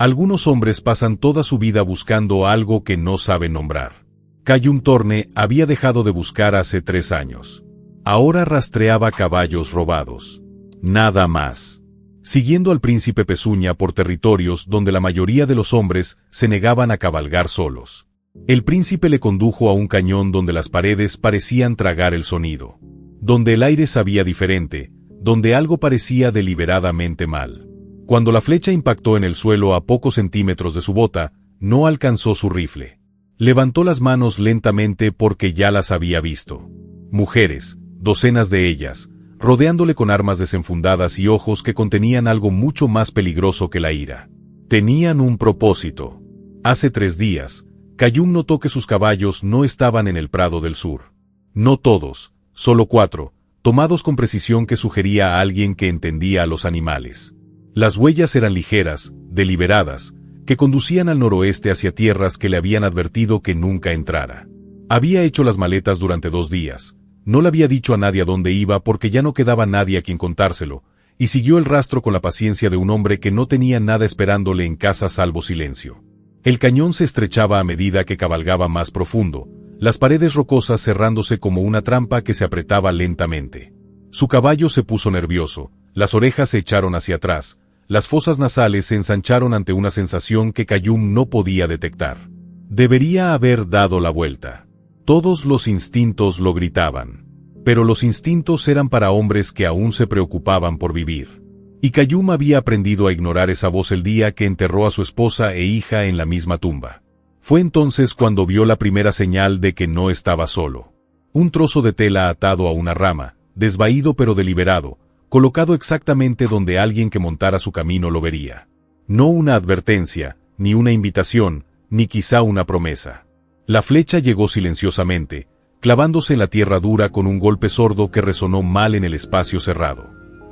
Algunos hombres pasan toda su vida buscando algo que no saben nombrar. Cayum Thorne había dejado de buscar hace 3 años. Ahora rastreaba caballos robados. Nada más. Siguiendo al príncipe Pezuña por territorios donde la mayoría de los hombres se negaban a cabalgar solos. El príncipe le condujo a un cañón donde las paredes parecían tragar el sonido. Donde el aire sabía diferente, donde algo parecía deliberadamente mal. Cuando la flecha impactó en el suelo a pocos centímetros de su bota, no alcanzó su rifle. Levantó las manos lentamente porque ya las había visto. Mujeres, docenas de ellas, rodeándole con armas desenfundadas y ojos que contenían algo mucho más peligroso que la ira. Tenían un propósito. Hace 3 días, Cayum notó que sus caballos no estaban en el prado del sur. No todos, solo 4, tomados con precisión que sugería a alguien que entendía a los animales. Las huellas eran ligeras, deliberadas, que conducían al noroeste hacia tierras que le habían advertido que nunca entrara. Había hecho las maletas durante 2 días, no le había dicho a nadie a dónde iba porque ya no quedaba nadie a quien contárselo, y siguió el rastro con la paciencia de un hombre que no tenía nada esperándole en casa salvo silencio. El cañón se estrechaba a medida que cabalgaba más profundo, las paredes rocosas cerrándose como una trampa que se apretaba lentamente. Su caballo se puso nervioso, las orejas se echaron hacia atrás, las fosas nasales se ensancharon ante una sensación que Cayum no podía detectar. Debería haber dado la vuelta. Todos los instintos lo gritaban. Pero los instintos eran para hombres que aún se preocupaban por vivir. Y Cayum había aprendido a ignorar esa voz el día que enterró a su esposa e hija en la misma tumba. Fue entonces cuando vio la primera señal de que no estaba solo. Un trozo de tela atado a una rama, desvaído pero deliberado, colocado exactamente donde alguien que montara su camino lo vería. No una advertencia, ni una invitación, ni quizá una promesa. La flecha llegó silenciosamente, clavándose en la tierra dura con un golpe sordo que resonó mal en el espacio cerrado.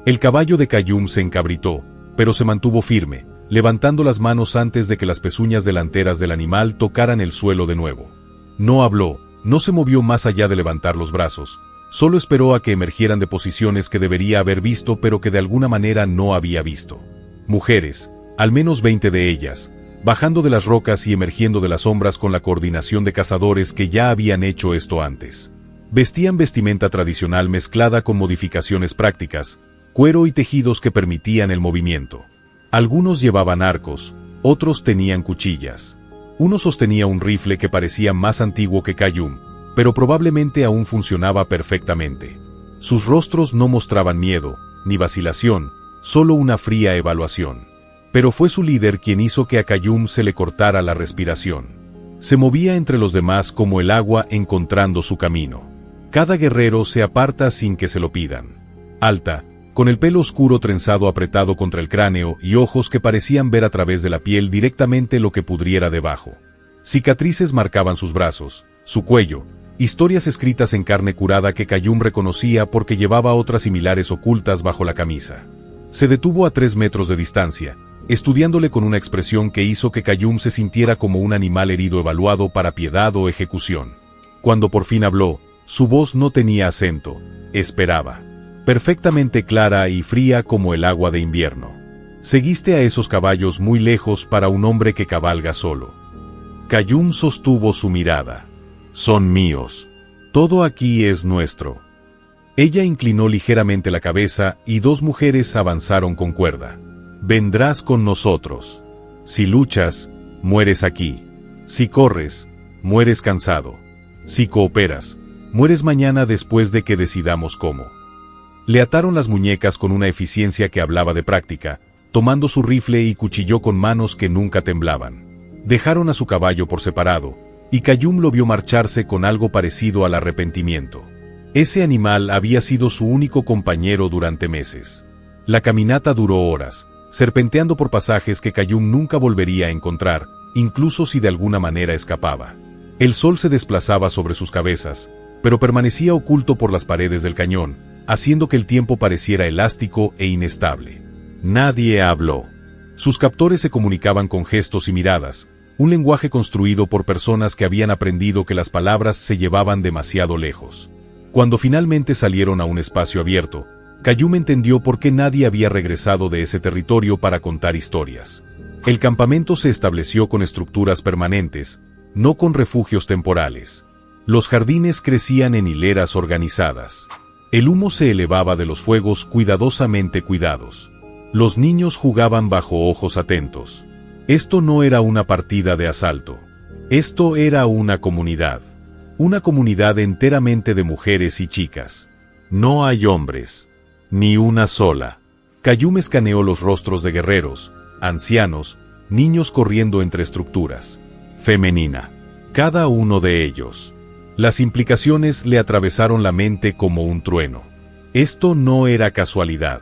El caballo de Cayum se encabritó, pero se mantuvo firme, levantando las manos antes de que las pezuñas delanteras del animal tocaran el suelo de nuevo. No habló, no se movió más allá de levantar los brazos. Solo esperó a que emergieran de posiciones que debería haber visto pero que de alguna manera no había visto. Mujeres, al menos 20 de ellas, bajando de las rocas y emergiendo de las sombras con la coordinación de cazadores que ya habían hecho esto antes. Vestían vestimenta tradicional mezclada con modificaciones prácticas, cuero y tejidos que permitían el movimiento. Algunos llevaban arcos, otros tenían cuchillas. Uno sostenía un rifle que parecía más antiguo que Cayum, pero probablemente aún funcionaba perfectamente. Sus rostros no mostraban miedo, ni vacilación, solo una fría evaluación. Pero fue su líder quien hizo que a Cayum se le cortara la respiración. Se movía entre los demás como el agua encontrando su camino. Cada guerrero se aparta sin que se lo pidan. Alta, con el pelo oscuro trenzado apretado contra el cráneo y ojos que parecían ver a través de la piel directamente lo que pudriera debajo. Cicatrices marcaban sus brazos, su cuello, historias escritas en carne curada que Cayum reconocía porque llevaba otras similares ocultas bajo la camisa. Se detuvo a 3 metros de distancia, estudiándole con una expresión que hizo que Cayum se sintiera como un animal herido evaluado para piedad o ejecución. Cuando por fin habló, su voz no tenía acento, esperaba. Perfectamente clara y fría como el agua de invierno. Seguiste a esos caballos muy lejos para un hombre que cabalga solo. Cayum sostuvo su mirada. Son míos. Todo aquí es nuestro. Ella inclinó ligeramente la cabeza y 2 mujeres avanzaron con cuerda. Vendrás con nosotros. Si luchas, mueres aquí. Si corres, mueres cansado. Si cooperas, mueres mañana después de que decidamos cómo. Le ataron las muñecas con una eficiencia que hablaba de práctica, tomando su rifle y cuchilló con manos que nunca temblaban. Dejaron a su caballo por separado, y Cayum lo vio marcharse con algo parecido al arrepentimiento. Ese animal había sido su único compañero durante meses. La caminata duró horas, serpenteando por pasajes que Cayum nunca volvería a encontrar, incluso si de alguna manera escapaba. El sol se desplazaba sobre sus cabezas, pero permanecía oculto por las paredes del cañón, haciendo que el tiempo pareciera elástico e inestable. Nadie habló. Sus captores se comunicaban con gestos y miradas, un lenguaje construido por personas que habían aprendido que las palabras se llevaban demasiado lejos. Cuando finalmente salieron a un espacio abierto, Cayum entendió por qué nadie había regresado de ese territorio para contar historias. El campamento se estableció con estructuras permanentes, no con refugios temporales. Los jardines crecían en hileras organizadas. El humo se elevaba de los fuegos cuidadosamente cuidados. Los niños jugaban bajo ojos atentos. Esto no era una partida de asalto. Esto era una comunidad. Una comunidad enteramente de mujeres y chicas. No hay hombres. Ni una sola. Qayyum escaneó los rostros de guerreros, ancianos, niños corriendo entre estructuras. Femenina. Cada uno de ellos. Las implicaciones le atravesaron la mente como un trueno. Esto no era casualidad.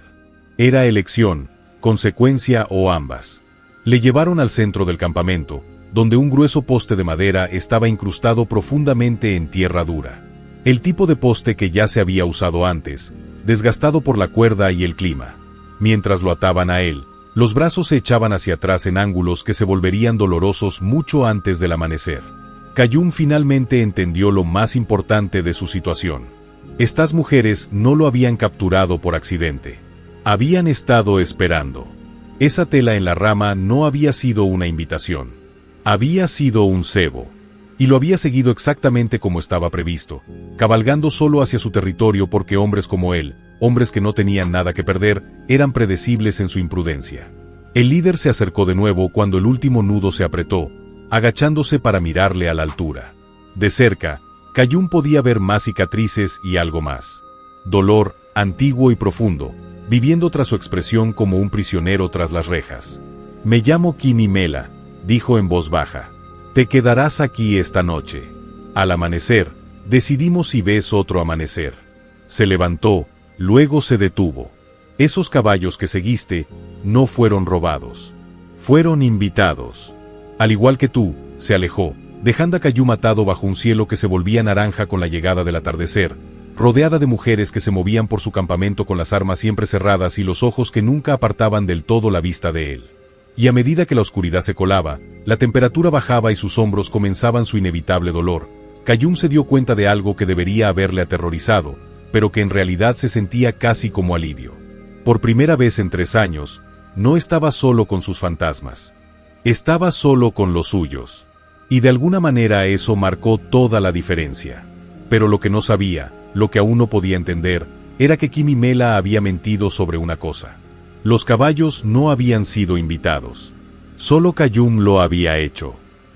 Era elección, consecuencia o ambas. Le llevaron al centro del campamento, donde un grueso poste de madera estaba incrustado profundamente en tierra dura. El tipo de poste que ya se había usado antes, desgastado por la cuerda y el clima. Mientras lo ataban a él, los brazos se echaban hacia atrás en ángulos que se volverían dolorosos mucho antes del amanecer. Qayyum finalmente entendió lo más importante de su situación. Estas mujeres no lo habían capturado por accidente. Habían estado esperando. Esa tela en la rama no había sido una invitación. Había sido un cebo. Y lo había seguido exactamente como estaba previsto, cabalgando solo hacia su territorio porque hombres como él, hombres que no tenían nada que perder, eran predecibles en su imprudencia. El líder se acercó de nuevo cuando el último nudo se apretó, agachándose para mirarle a la altura. De cerca, Qayyum podía ver más cicatrices y algo más. Dolor, antiguo y profundo, viviendo tras su expresión como un prisionero tras las rejas. «Me llamo Kimi Mela», dijo en voz baja. «Te quedarás aquí esta noche. Al amanecer, decidimos si ves otro amanecer». Se levantó, luego se detuvo. «Esos caballos que seguiste no fueron robados. Fueron invitados». Al igual que tú, se alejó, dejando a Qayyum atado bajo un cielo que se volvía naranja con la llegada del atardecer, rodeada de mujeres que se movían por su campamento con las armas siempre cerradas y los ojos que nunca apartaban del todo la vista de él. Y a medida que la oscuridad se colaba, la temperatura bajaba y sus hombros comenzaban su inevitable dolor, Qayyum se dio cuenta de algo que debería haberle aterrorizado, pero que en realidad se sentía casi como alivio. Por primera vez en 3 años, no estaba solo con sus fantasmas. Estaba solo con los suyos. Y de alguna manera eso marcó toda la diferencia. Pero lo que no sabía, lo que aún no podía entender, era que Kimi Mela había mentido sobre una cosa. Los caballos no habían sido invitados. Solo Qayyum lo había hecho.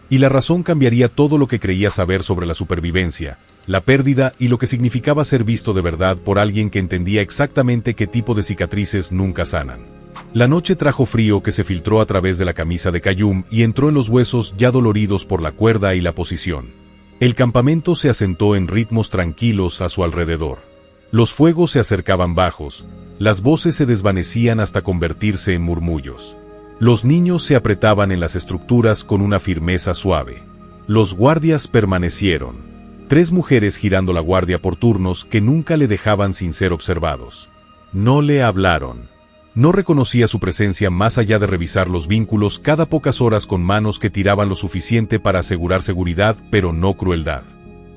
Y la razón cambiaría todo lo que creía saber sobre la supervivencia, la pérdida y lo que significaba ser visto de verdad por alguien que entendía exactamente qué tipo de cicatrices nunca sanan. La noche trajo frío que se filtró a través de la camisa de Qayyum y entró en los huesos ya doloridos por la cuerda y la posición. El campamento se asentó en ritmos tranquilos a su alrededor. Los fuegos se acercaban bajos, las voces se desvanecían hasta convertirse en murmullos. Los niños se apretaban en las estructuras con una firmeza suave. Los guardias permanecieron. 3 mujeres girando la guardia por turnos que nunca le dejaban sin ser observados. No le hablaron. No reconocía su presencia más allá de revisar los vínculos cada pocas horas con manos que tiraban lo suficiente para asegurar seguridad, pero no crueldad.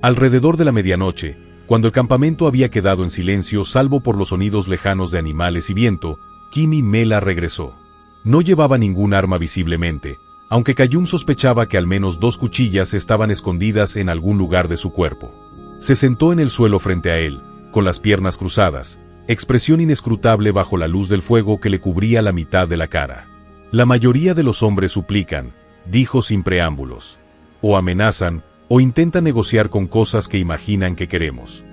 Alrededor de la medianoche, cuando el campamento había quedado en silencio salvo por los sonidos lejanos de animales y viento, Kimi Mela regresó. No llevaba ningún arma visiblemente, aunque Qayyum sospechaba que al menos 2 cuchillas estaban escondidas en algún lugar de su cuerpo. Se sentó en el suelo frente a él, con las piernas cruzadas, expresión inescrutable bajo la luz del fuego que le cubría la mitad de la cara. La mayoría de los hombres suplican, dijo sin preámbulos. O amenazan, o intentan negociar con cosas que imaginan que queremos.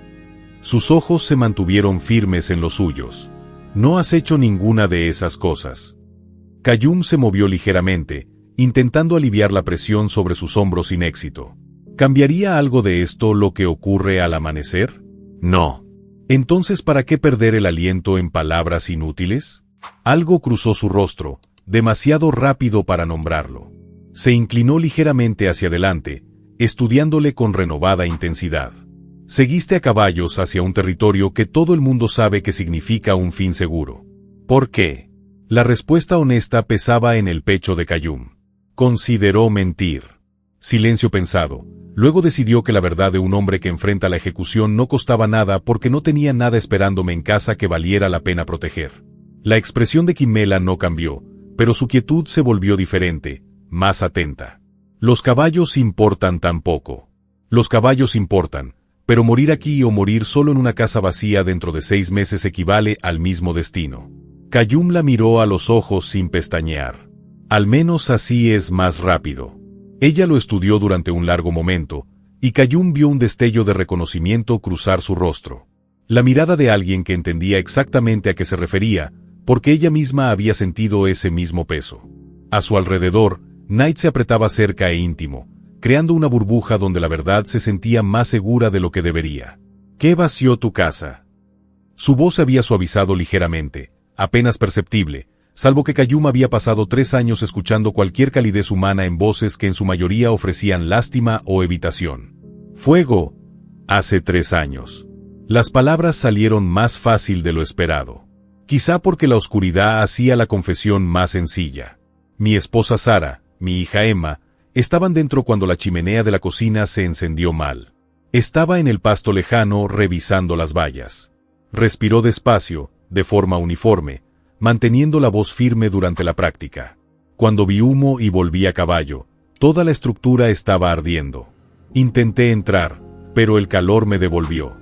Sus ojos se mantuvieron firmes en los suyos. No has hecho ninguna de esas cosas. Qayyum se movió ligeramente, intentando aliviar la presión sobre sus hombros sin éxito. ¿Cambiaría algo de esto lo que ocurre al amanecer? No. Entonces, ¿para qué perder el aliento en palabras inútiles? Algo cruzó su rostro, demasiado rápido para nombrarlo. Se inclinó ligeramente hacia adelante, estudiándole con renovada intensidad. Seguiste a caballos hacia un territorio que todo el mundo sabe que significa un fin seguro. ¿Por qué? La respuesta honesta pesaba en el pecho de Qayyum. Consideró mentir. Silencio pensado. Luego decidió que la verdad de un hombre que enfrenta la ejecución no costaba nada porque no tenía nada esperándome en casa que valiera la pena proteger. La expresión de Kimi Mela no cambió, pero su quietud se volvió diferente, más atenta. Los caballos importan tan poco. Los caballos importan, pero morir aquí o morir solo en una casa vacía dentro de 6 meses equivale al mismo destino. Qayyum la miró a los ojos sin pestañear. Al menos así es más rápido. Ella lo estudió durante un largo momento, y Qayyum vio un destello de reconocimiento cruzar su rostro. La mirada de alguien que entendía exactamente a qué se refería, porque ella misma había sentido ese mismo peso. A su alrededor, Night se apretaba cerca e íntimo, creando una burbuja donde la verdad se sentía más segura de lo que debería. ¿Qué vació tu casa? Su voz se había suavizado ligeramente, apenas perceptible, salvo que Qayyum había pasado 3 años escuchando cualquier calidez humana en voces que en su mayoría ofrecían lástima o evitación. Fuego. Hace 3 años. Las palabras salieron más fácil de lo esperado. Quizá porque la oscuridad hacía la confesión más sencilla. Mi esposa Sara, mi hija Emma, estaban dentro cuando la chimenea de la cocina se encendió mal. Estaba en el pasto lejano revisando las vallas. Respiró despacio, de forma uniforme, manteniendo la voz firme durante la práctica. Cuando vi humo y volví a caballo, toda la estructura estaba ardiendo. Intenté entrar, pero el calor me devolvió.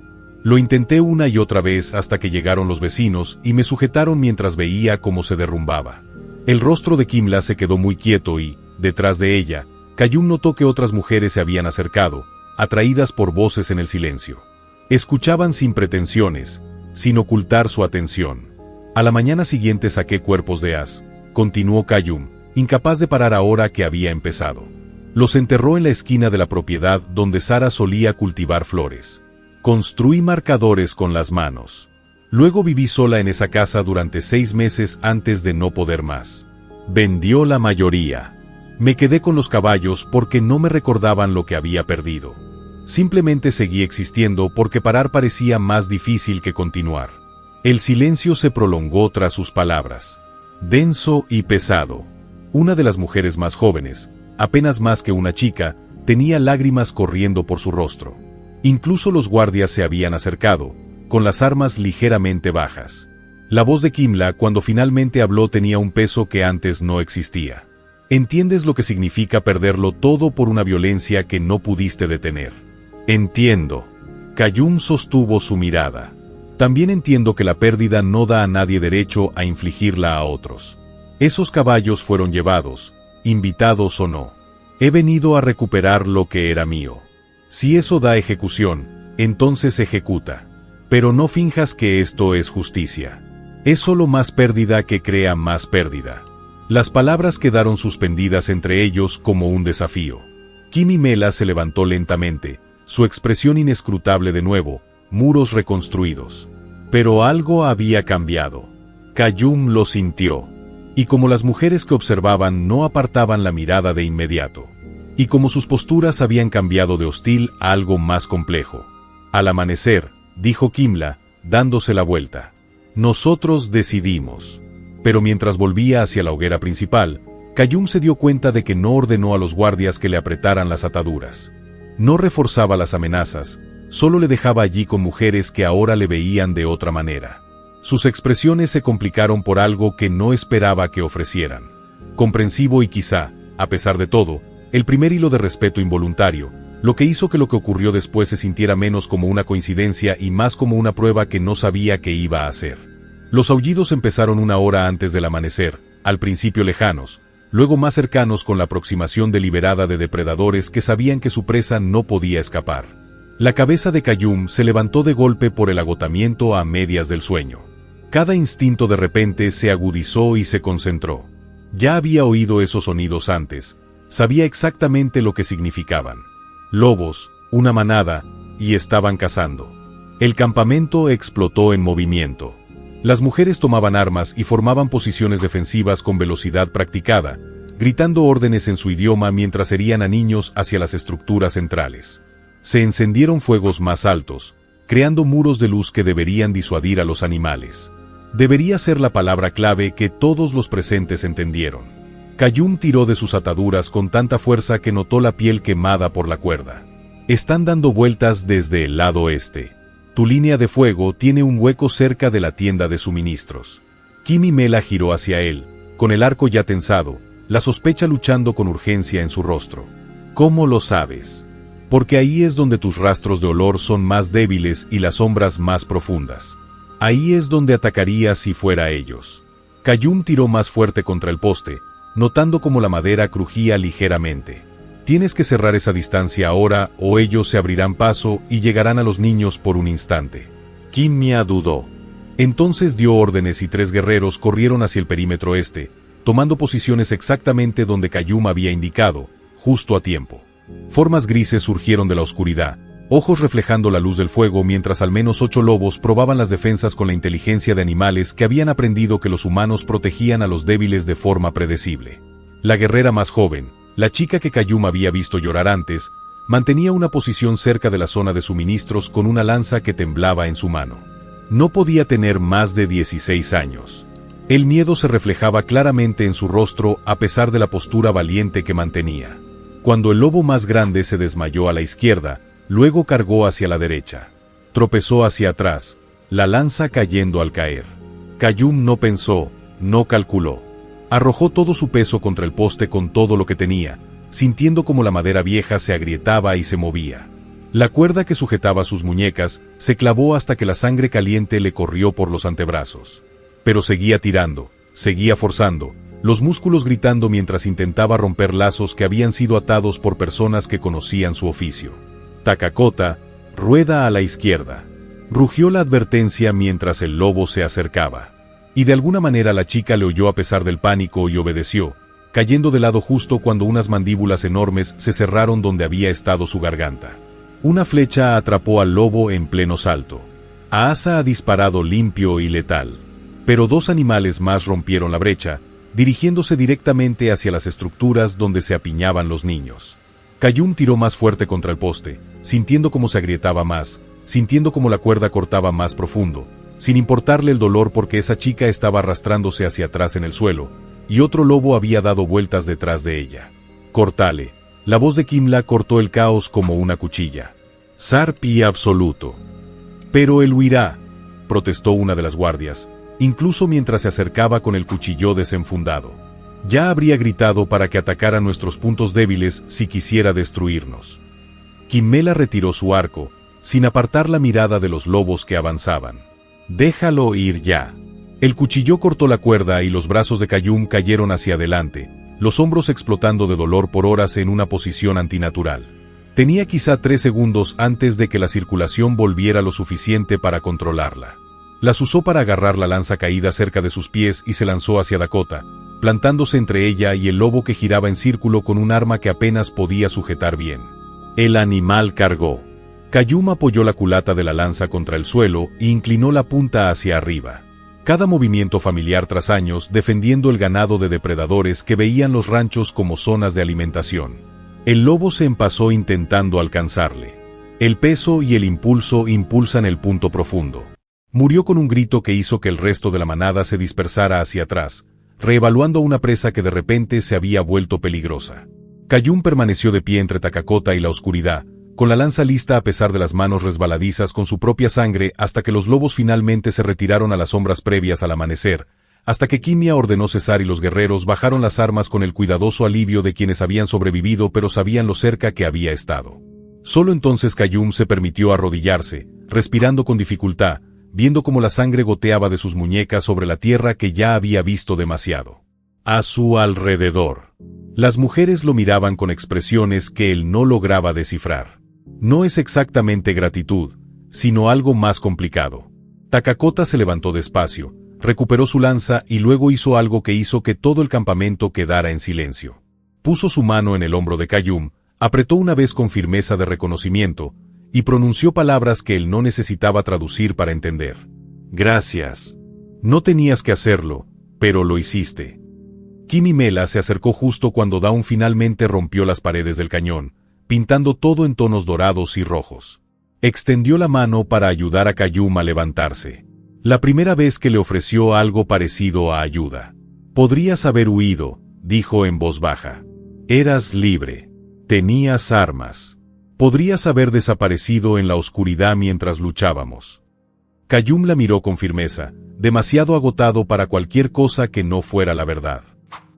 Lo intenté una y otra vez hasta que llegaron los vecinos y me sujetaron mientras veía cómo se derrumbaba. El rostro de Kimla se quedó muy quieto y, detrás de ella, Qayyum notó que otras mujeres se habían acercado, atraídas por voces en el silencio. Escuchaban sin pretensiones, sin ocultar su atención. A la mañana siguiente saqué cuerpos de as, continuó Qayyum, incapaz de parar ahora que había empezado. Los enterró en la esquina de la propiedad donde Sara solía cultivar flores. Construí marcadores con las manos. Luego viví sola en esa casa durante 6 meses antes de no poder más. Vendió la mayoría. Me quedé con los caballos porque no me recordaban lo que había perdido. Simplemente seguí existiendo porque parar parecía más difícil que continuar. El silencio se prolongó tras sus palabras. Denso y pesado. Una de las mujeres más jóvenes, apenas más que una chica, tenía lágrimas corriendo por su rostro. Incluso los guardias se habían acercado, con las armas ligeramente bajas. La voz de Kimla cuando finalmente habló tenía un peso que antes no existía. ¿Entiendes lo que significa perderlo todo por una violencia que no pudiste detener? Entiendo. Qayyum sostuvo su mirada. También entiendo que la pérdida no da a nadie derecho a infligirla a otros. Esos caballos fueron llevados, invitados o no. He venido a recuperar lo que era mío. Si eso da ejecución, entonces ejecuta. Pero no finjas que esto es justicia. Es solo más pérdida que crea más pérdida. Las palabras quedaron suspendidas entre ellos como un desafío. Kim Mela se levantó lentamente, su expresión inescrutable de nuevo, muros reconstruidos. Pero algo había cambiado. Qayyum lo sintió. Y como las mujeres que observaban no apartaban la mirada de inmediato. Y como sus posturas habían cambiado de hostil a algo más complejo. Al amanecer, dijo Kimla, dándose la vuelta. Nosotros decidimos. Pero mientras volvía hacia la hoguera principal, Qayyum se dio cuenta de que no ordenó a los guardias que le apretaran las ataduras. No reforzaba las amenazas, solo le dejaba allí con mujeres que ahora le veían de otra manera. Sus expresiones se complicaron por algo que no esperaba que ofrecieran. Comprensivo y quizá, a pesar de todo, el primer hilo de respeto involuntario, lo que hizo que lo que ocurrió después se sintiera menos como una coincidencia y más como una prueba que no sabía qué iba a hacer. Los aullidos empezaron 1 hora antes del amanecer, al principio lejanos, luego más cercanos con la aproximación deliberada de depredadores que sabían que su presa no podía escapar. La cabeza de Qayyum se levantó de golpe por el agotamiento a medias del sueño. Cada instinto de repente se agudizó y se concentró. Ya había oído esos sonidos antes, sabía exactamente lo que significaban. Lobos, una manada, y estaban cazando. El campamento explotó en movimiento. Las mujeres tomaban armas y formaban posiciones defensivas con velocidad practicada, gritando órdenes en su idioma mientras herían a niños hacia las estructuras centrales. Se encendieron fuegos más altos, creando muros de luz que deberían disuadir a los animales. Debería ser la palabra clave que todos los presentes entendieron. Qayyum tiró de sus ataduras con tanta fuerza que notó la piel quemada por la cuerda. Están dando vueltas desde el lado este. Tu línea de fuego tiene un hueco cerca de la tienda de suministros. Kim Mela giró hacia él, con el arco ya tensado, la sospecha luchando con urgencia en su rostro. ¿Cómo lo sabes? Porque ahí es donde tus rastros de olor son más débiles y las sombras más profundas. Ahí es donde atacaría si fuera ellos. Qayyum tiró más fuerte contra el poste, notando como la madera crujía ligeramente. Tienes que cerrar esa distancia ahora o ellos se abrirán paso y llegarán a los niños por un instante. Kimia dudó. Entonces dio órdenes y 3 guerreros corrieron hacia el perímetro este, tomando posiciones exactamente donde Qayyum había indicado, justo a tiempo. Formas grises surgieron de la oscuridad, ojos reflejando la luz del fuego mientras al menos 8 lobos probaban las defensas con la inteligencia de animales que habían aprendido que los humanos protegían a los débiles de forma predecible. La guerrera más joven, la chica que Qayyum había visto llorar antes, mantenía una posición cerca de la zona de suministros con una lanza que temblaba en su mano. No podía tener más de 16 años. El miedo se reflejaba claramente en su rostro a pesar de la postura valiente que mantenía. Cuando el lobo más grande se desmayó a la izquierda, luego cargó hacia la derecha. Tropezó hacia atrás, la lanza cayendo al caer. Qayyum no pensó, no calculó. Arrojó todo su peso contra el poste con todo lo que tenía, sintiendo como la madera vieja se agrietaba y se movía. La cuerda que sujetaba sus muñecas se clavó hasta que la sangre caliente le corrió por los antebrazos. Pero seguía tirando, seguía forzando, los músculos gritando mientras intentaba romper lazos que habían sido atados por personas que conocían su oficio. Takakota, rueda a la izquierda. Rugió la advertencia mientras el lobo se acercaba. Y de alguna manera la chica le oyó a pesar del pánico y obedeció, cayendo de lado justo cuando unas mandíbulas enormes se cerraron donde había estado su garganta. Una flecha atrapó al lobo en pleno salto. Aasa ha disparado limpio y letal. Pero 2 animales más rompieron la brecha, dirigiéndose directamente hacia las estructuras donde se apiñaban los niños. Qayyum tiró más fuerte contra el poste, sintiendo cómo se agrietaba más, sintiendo cómo la cuerda cortaba más profundo, sin importarle el dolor porque esa chica estaba arrastrándose hacia atrás en el suelo, y otro lobo había dado vueltas detrás de ella. «Cortale». La voz de Kimla cortó el caos como una cuchilla. «Sarpi absoluto». «Pero él huirá», protestó una de las guardias, incluso mientras se acercaba con el cuchillo desenfundado. «Ya habría gritado para que atacara nuestros puntos débiles si quisiera destruirnos». Kimmela retiró su arco, sin apartar la mirada de los lobos que avanzaban. «Déjalo ir ya». El cuchillo cortó la cuerda y los brazos de Qayyum cayeron hacia adelante, los hombros explotando de dolor por horas en una posición antinatural. Tenía quizá 3 segundos antes de que la circulación volviera lo suficiente para controlarla. Las usó para agarrar la lanza caída cerca de sus pies y se lanzó hacia Dakota, plantándose entre ella y el lobo que giraba en círculo con un arma que apenas podía sujetar bien. El animal cargó. Qayyum apoyó la culata de la lanza contra el suelo e inclinó la punta hacia arriba. Cada movimiento familiar tras años defendiendo el ganado de depredadores que veían los ranchos como zonas de alimentación. El lobo se empazó intentando alcanzarle. El peso y el impulso impulsan el punto profundo. Murió con un grito que hizo que el resto de la manada se dispersara hacia atrás, reevaluando una presa que de repente se había vuelto peligrosa. Qayyum permaneció de pie entre Takakota y la oscuridad, con la lanza lista a pesar de las manos resbaladizas con su propia sangre hasta que los lobos finalmente se retiraron a las sombras previas al amanecer, hasta que Kimia ordenó cesar y los guerreros bajaron las armas con el cuidadoso alivio de quienes habían sobrevivido pero sabían lo cerca que había estado. Solo entonces Qayyum se permitió arrodillarse, respirando con dificultad, viendo cómo la sangre goteaba de sus muñecas sobre la tierra que ya había visto demasiado. A su alrededor. Las mujeres lo miraban con expresiones que él no lograba descifrar. No es exactamente gratitud, sino algo más complicado. Takakota se levantó despacio, recuperó su lanza y luego hizo algo que hizo que todo el campamento quedara en silencio. Puso su mano en el hombro de Qayyum, apretó una vez con firmeza de reconocimiento, y pronunció palabras que él no necesitaba traducir para entender. «Gracias. No tenías que hacerlo, pero lo hiciste». Kimmela se acercó justo cuando Dawn finalmente rompió las paredes del cañón, pintando todo en tonos dorados y rojos. Extendió la mano para ayudar a Qayyum a levantarse. La primera vez que le ofreció algo parecido a ayuda. «Podrías haber huido», dijo en voz baja. «Eras libre. Tenías armas. Podrías haber desaparecido en la oscuridad mientras luchábamos». Qayyum la miró con firmeza, demasiado agotado para cualquier cosa que no fuera la verdad.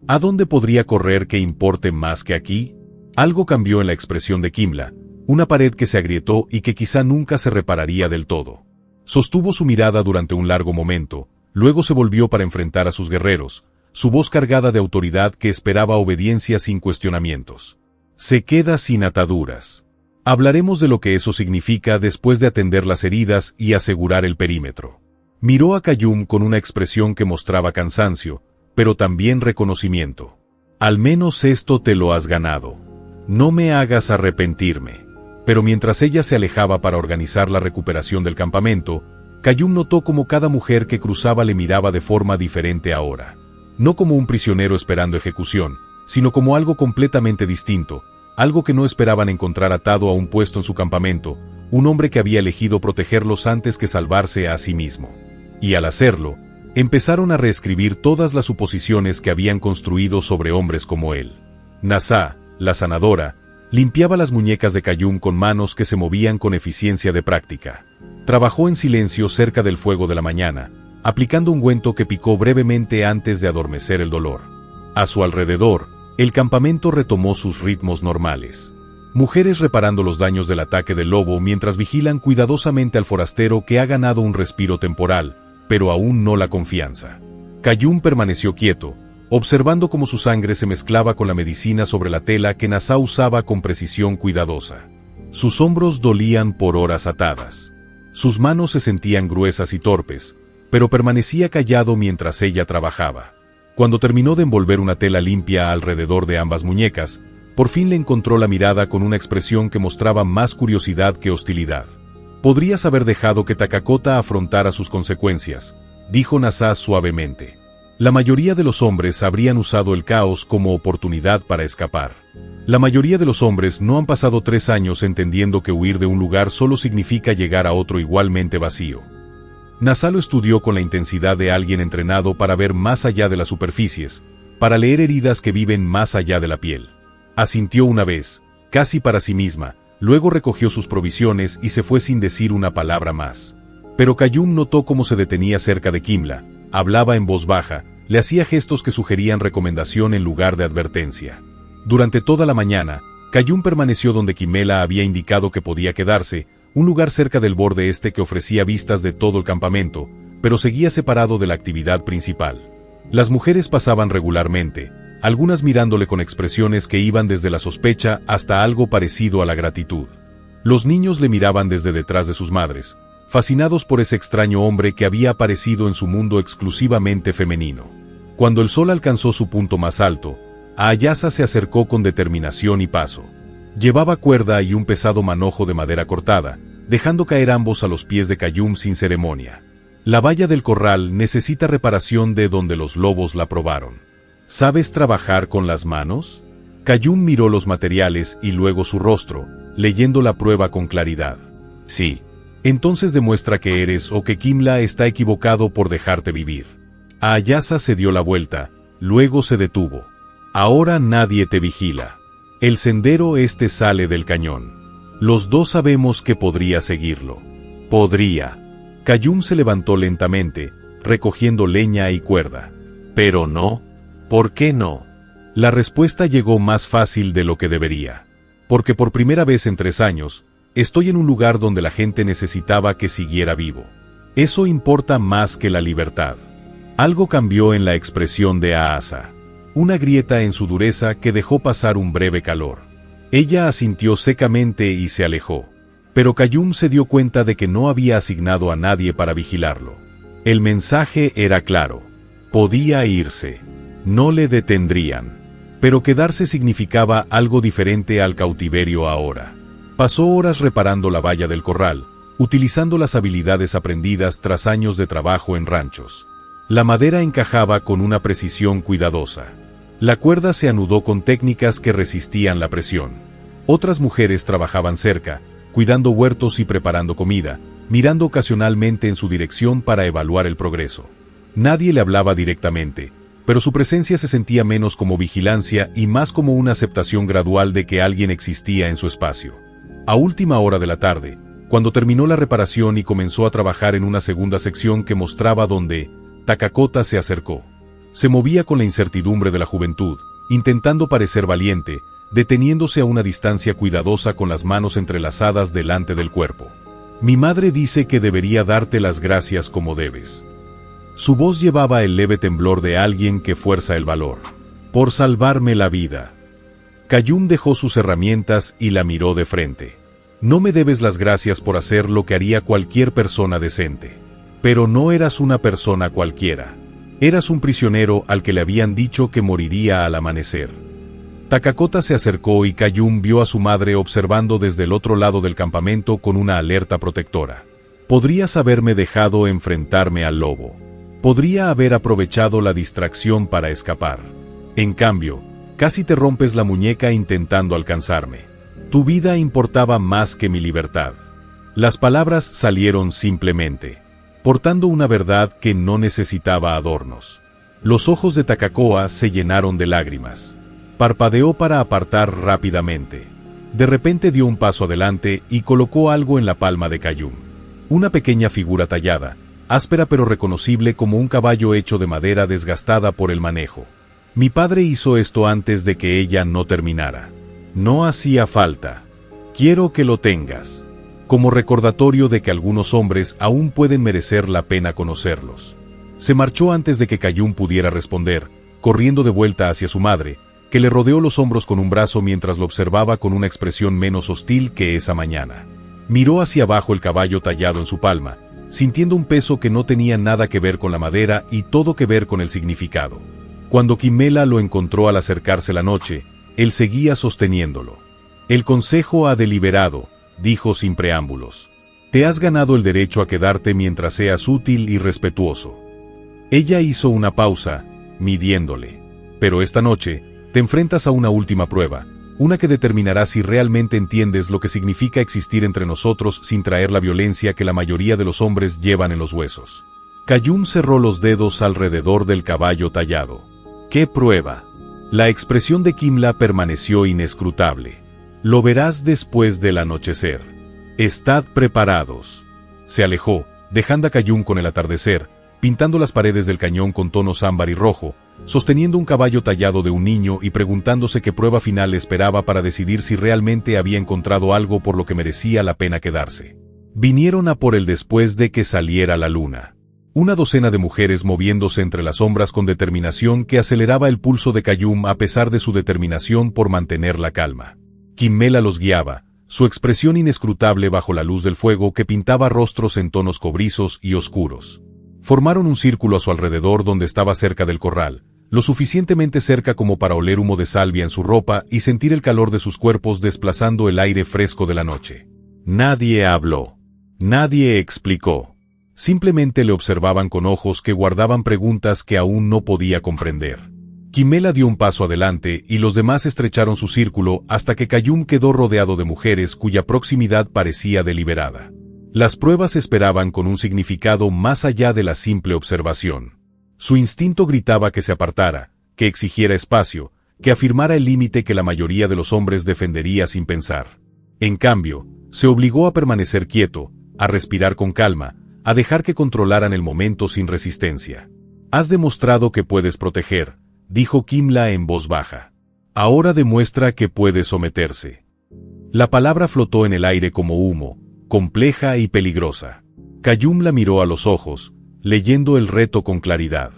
¿A dónde podría correr que importe más que aquí? Algo cambió en la expresión de Kimla, una pared que se agrietó y que quizá nunca se repararía del todo. Sostuvo su mirada durante un largo momento, luego se volvió para enfrentar a sus guerreros, su voz cargada de autoridad que esperaba obediencia sin cuestionamientos. Se queda sin ataduras. Hablaremos de lo que eso significa después de atender las heridas y asegurar el perímetro. Miró a Qayyum con una expresión que mostraba cansancio, pero también reconocimiento. Al menos esto te lo has ganado. No me hagas arrepentirme. Pero mientras ella se alejaba para organizar la recuperación del campamento, Qayyum notó cómo cada mujer que cruzaba le miraba de forma diferente ahora. No como un prisionero esperando ejecución, sino como algo completamente distinto, algo que no esperaban encontrar atado a un puesto en su campamento, un hombre que había elegido protegerlos antes que salvarse a sí mismo. Y al hacerlo, empezaron a reescribir todas las suposiciones que habían construido sobre hombres como él. Nasá, la sanadora, limpiaba las muñecas de Qayyum con manos que se movían con eficiencia de práctica. Trabajó en silencio cerca del fuego de la mañana, aplicando ungüento que picó brevemente antes de adormecer el dolor. A su alrededor, el campamento retomó sus ritmos normales. Mujeres reparando los daños del ataque del lobo mientras vigilan cuidadosamente al forastero que ha ganado un respiro temporal, pero aún no la confianza. Qayyum permaneció quieto, observando cómo su sangre se mezclaba con la medicina sobre la tela que Nasá usaba con precisión cuidadosa. Sus hombros dolían por horas atadas. Sus manos se sentían gruesas y torpes, pero permanecía callado mientras ella trabajaba. Cuando terminó de envolver una tela limpia alrededor de ambas muñecas, por fin le encontró la mirada con una expresión que mostraba más curiosidad que hostilidad. «Podrías haber dejado que Takakota afrontara sus consecuencias», dijo Nasá suavemente. La mayoría de los hombres habrían usado el caos como oportunidad para escapar. La mayoría de los hombres no han pasado 3 años entendiendo que huir de un lugar solo significa llegar a otro igualmente vacío. Nasá lo estudió con la intensidad de alguien entrenado para ver más allá de las superficies, para leer heridas que viven más allá de la piel. Asintió una vez, casi para sí misma, luego recogió sus provisiones y se fue sin decir una palabra más. Pero Qayyum notó cómo se detenía cerca de Kimla, hablaba en voz baja, le hacía gestos que sugerían recomendación en lugar de advertencia. Durante toda la mañana, Qayyum permaneció donde Kimela había indicado que podía quedarse, un lugar cerca del borde este que ofrecía vistas de todo el campamento, pero seguía separado de la actividad principal. Las mujeres pasaban regularmente, algunas mirándole con expresiones que iban desde la sospecha hasta algo parecido a la gratitud. Los niños le miraban desde detrás de sus madres, fascinados por ese extraño hombre que había aparecido en su mundo exclusivamente femenino. Cuando el sol alcanzó su punto más alto, Ayasa se acercó con determinación y paso. Llevaba cuerda y un pesado manojo de madera cortada, dejando caer ambos a los pies de Qayyum sin ceremonia. La valla del corral necesita reparación de donde los lobos la probaron. ¿Sabes trabajar con las manos? Qayyum miró los materiales y luego su rostro, leyendo la prueba con claridad. Sí. Entonces demuestra que eres o que Kimla está equivocado por dejarte vivir. Ayasa se dio la vuelta, luego se detuvo. Ahora nadie te vigila. El sendero este sale del cañón. Los dos sabemos que podría seguirlo. Podría. Qayyum se levantó lentamente, recogiendo leña y cuerda. Pero no. ¿Por qué no? La respuesta llegó más fácil de lo que debería. Porque por primera vez en 3 años, estoy en un lugar donde la gente necesitaba que siguiera vivo. Eso importa más que la libertad. Algo cambió en la expresión de Aasa. Una grieta en su dureza que dejó pasar un breve calor. Ella asintió secamente y se alejó. Pero Qayyum se dio cuenta de que no había asignado a nadie para vigilarlo. El mensaje era claro. Podía irse. No le detendrían. Pero quedarse significaba algo diferente al cautiverio ahora. Pasó horas reparando la valla del corral, utilizando las habilidades aprendidas tras años de trabajo en ranchos. La madera encajaba con una precisión cuidadosa. La cuerda se anudó con técnicas que resistían la presión. Otras mujeres trabajaban cerca, cuidando huertos y preparando comida, mirando ocasionalmente en su dirección para evaluar el progreso. Nadie le hablaba directamente, pero su presencia se sentía menos como vigilancia y más como una aceptación gradual de que alguien existía en su espacio. A última hora de la tarde, Cuando terminó la reparación y comenzó a trabajar en una segunda sección que mostraba dónde, Takakota se acercó. Se movía con la incertidumbre de la juventud, intentando parecer valiente, deteniéndose a una distancia cuidadosa con las manos entrelazadas delante del cuerpo. Mi madre dice que debería darte las gracias como debes. Su voz llevaba el leve temblor de alguien que fuerza el valor. Por salvarme la vida. Kayum dejó sus herramientas y la miró de frente. No me debes las gracias por hacer lo que haría cualquier persona decente. Pero no eras una persona cualquiera. Eras un prisionero al que le habían dicho que moriría al amanecer. Takakota se acercó y Kayum vio a su madre observando desde el otro lado del campamento con una alerta protectora. Podrías haberme dejado enfrentarme al lobo. Podría haber aprovechado la distracción para escapar. En cambio, casi te rompes la muñeca intentando alcanzarme. Tu vida importaba más que mi libertad. Las palabras salieron simplemente, portando una verdad que no necesitaba adornos. Los ojos de Takakoa se llenaron de lágrimas. Parpadeó para apartar rápidamente. De repente dio un paso adelante y colocó algo en la palma de Kayum. Una pequeña figura tallada, áspera pero reconocible como un caballo hecho de madera desgastada por el manejo. Mi padre hizo esto antes de que ella no terminara. No hacía falta. Quiero que lo tengas. Como recordatorio de que algunos hombres aún pueden merecer la pena conocerlos. Se marchó antes de que Kayum pudiera responder, corriendo de vuelta hacia su madre, que le rodeó los hombros con un brazo mientras lo observaba con una expresión menos hostil que esa mañana. Miró hacia abajo el caballo tallado en su palma, sintiendo un peso que no tenía nada que ver con la madera y todo que ver con el significado. Cuando Kimela lo encontró al acercarse la noche, él seguía sosteniéndolo. El consejo ha deliberado, dijo sin preámbulos. Te has ganado el derecho a quedarte mientras seas útil y respetuoso. Ella hizo una pausa, midiéndole. Pero esta noche, te enfrentas a una última prueba, una que determinará si realmente entiendes lo que significa existir entre nosotros sin traer la violencia que la mayoría de los hombres llevan en los huesos. Kayum cerró los dedos alrededor del caballo tallado. ¿Qué prueba? La expresión de Kimla permaneció inescrutable. Lo verás después del anochecer. Estad preparados. Se alejó, dejando a Kayum con el atardecer, pintando las paredes del cañón con tonos ámbar y rojo, sosteniendo un caballo tallado de un niño y preguntándose qué prueba final esperaba para decidir si realmente había encontrado algo por lo que merecía la pena quedarse. Vinieron a por él después de que saliera la luna. Una docena de mujeres moviéndose entre las sombras con determinación que aceleraba el pulso de Kayum a pesar de su determinación por mantener la calma. Kimela los guiaba, su expresión inescrutable bajo la luz del fuego que pintaba rostros en tonos cobrizos y oscuros. Formaron un círculo a su alrededor donde estaba cerca del corral, lo suficientemente cerca como para oler humo de salvia en su ropa y sentir el calor de sus cuerpos desplazando el aire fresco de la noche. Nadie habló. Nadie explicó. Simplemente le observaban con ojos que guardaban preguntas que aún no podía comprender. Kimela dio un paso adelante y los demás estrecharon su círculo hasta que Kayum quedó rodeado de mujeres cuya proximidad parecía deliberada. Las pruebas esperaban con un significado más allá de la simple observación. Su instinto gritaba que se apartara, que exigiera espacio, que afirmara el límite que la mayoría de los hombres defendería sin pensar. En cambio, se obligó a permanecer quieto, a respirar con calma, a dejar que controlaran el momento sin resistencia. Has demostrado que puedes proteger, dijo Kimla en voz baja. Ahora demuestra que puede someterse. La palabra flotó en el aire como humo, compleja y peligrosa. Kayum la miró a los ojos, leyendo el reto con claridad.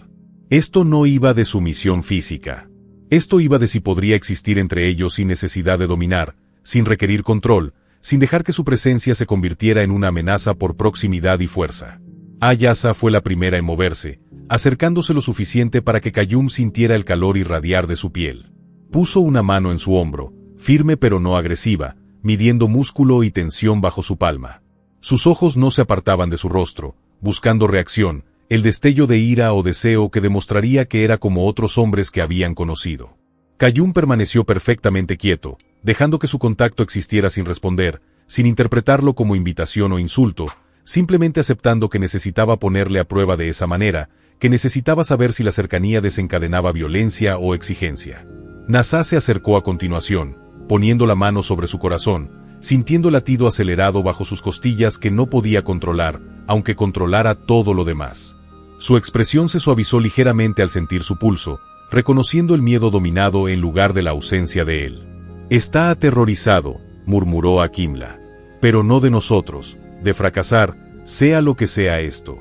Esto no iba de sumisión física. Esto iba de si podría existir entre ellos sin necesidad de dominar, sin requerir control, sin dejar que su presencia se convirtiera en una amenaza por proximidad y fuerza. Ayasa fue la primera en moverse, acercándose lo suficiente para que Kayum sintiera el calor irradiar de su piel. Puso una mano en su hombro, firme pero no agresiva, midiendo músculo y tensión bajo su palma. Sus ojos no se apartaban de su rostro, buscando reacción, el destello de ira o deseo que demostraría que era como otros hombres que habían conocido. Kayum permaneció perfectamente quieto, dejando que su contacto existiera sin responder, sin interpretarlo como invitación o insulto, simplemente aceptando que necesitaba ponerle a prueba de esa manera, que necesitaba saber si la cercanía desencadenaba violencia o exigencia. Nasa se acercó a continuación, poniendo la mano sobre su corazón, sintiendo el latido acelerado bajo sus costillas que no podía controlar, aunque controlara todo lo demás. Su expresión se suavizó ligeramente al sentir su pulso, reconociendo el miedo dominado en lugar de la ausencia de él. «Está aterrorizado», murmuró Akimla. «Pero no de nosotros, de fracasar, sea lo que sea esto».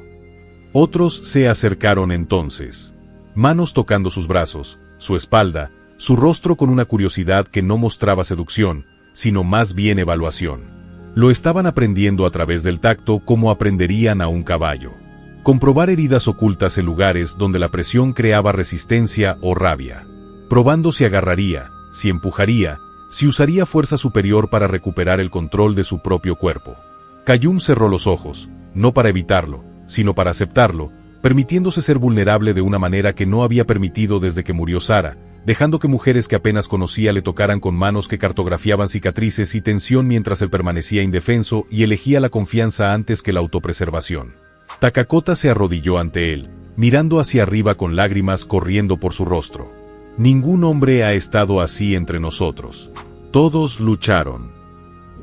Otros se acercaron entonces. Manos tocando sus brazos, su espalda, su rostro con una curiosidad que no mostraba seducción, sino más bien evaluación. Lo estaban aprendiendo a través del tacto como aprenderían a un caballo. Comprobar heridas ocultas en lugares donde la presión creaba resistencia o rabia. Probando si agarraría, si empujaría, si usaría fuerza superior para recuperar el control de su propio cuerpo. Qayyum cerró los ojos, no para evitarlo, sino para aceptarlo, permitiéndose ser vulnerable de una manera que no había permitido desde que murió Sara, dejando que mujeres que apenas conocía le tocaran con manos que cartografiaban cicatrices y tensión mientras él permanecía indefenso y elegía la confianza antes que la autopreservación. Takakota se arrodilló ante él, mirando hacia arriba con lágrimas corriendo por su rostro. Ningún hombre ha estado así entre nosotros. Todos lucharon.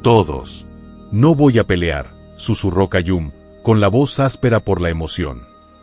Todos. No voy a pelear, susurró Qayyum, con la voz áspera por la emoción.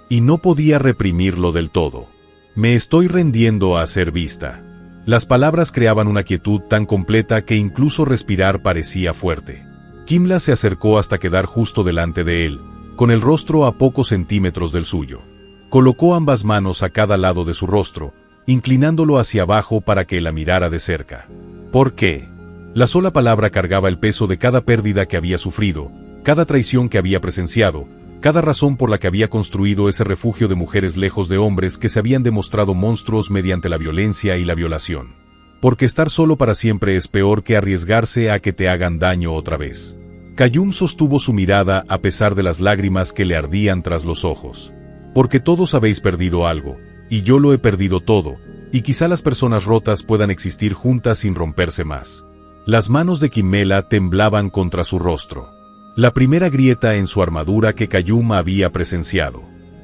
Y no podía reprimirlo del todo. Me estoy rendiendo a ser vista. Las palabras creaban una quietud tan completa que incluso respirar parecía fuerte. Kimla se acercó hasta quedar justo delante de él, con el rostro a pocos centímetros del suyo. Colocó ambas manos a cada lado de su rostro, inclinándolo hacia abajo para que la mirara de cerca. ¿Por qué? La sola palabra cargaba el peso de cada pérdida que había sufrido, cada traición que había presenciado, cada razón por la que había construido ese refugio de mujeres lejos de hombres que se habían demostrado monstruos mediante la violencia y la violación. Porque estar solo para siempre es peor que arriesgarse a que te hagan daño otra vez. Qayyum sostuvo su mirada a pesar de las lágrimas que le ardían tras los ojos. Porque todos habéis perdido algo, y yo lo he perdido todo, y quizá las personas rotas puedan existir juntas sin romperse más. Las manos de Kimela temblaban contra su rostro. La primera grieta en su armadura que Qayyum había presenciado.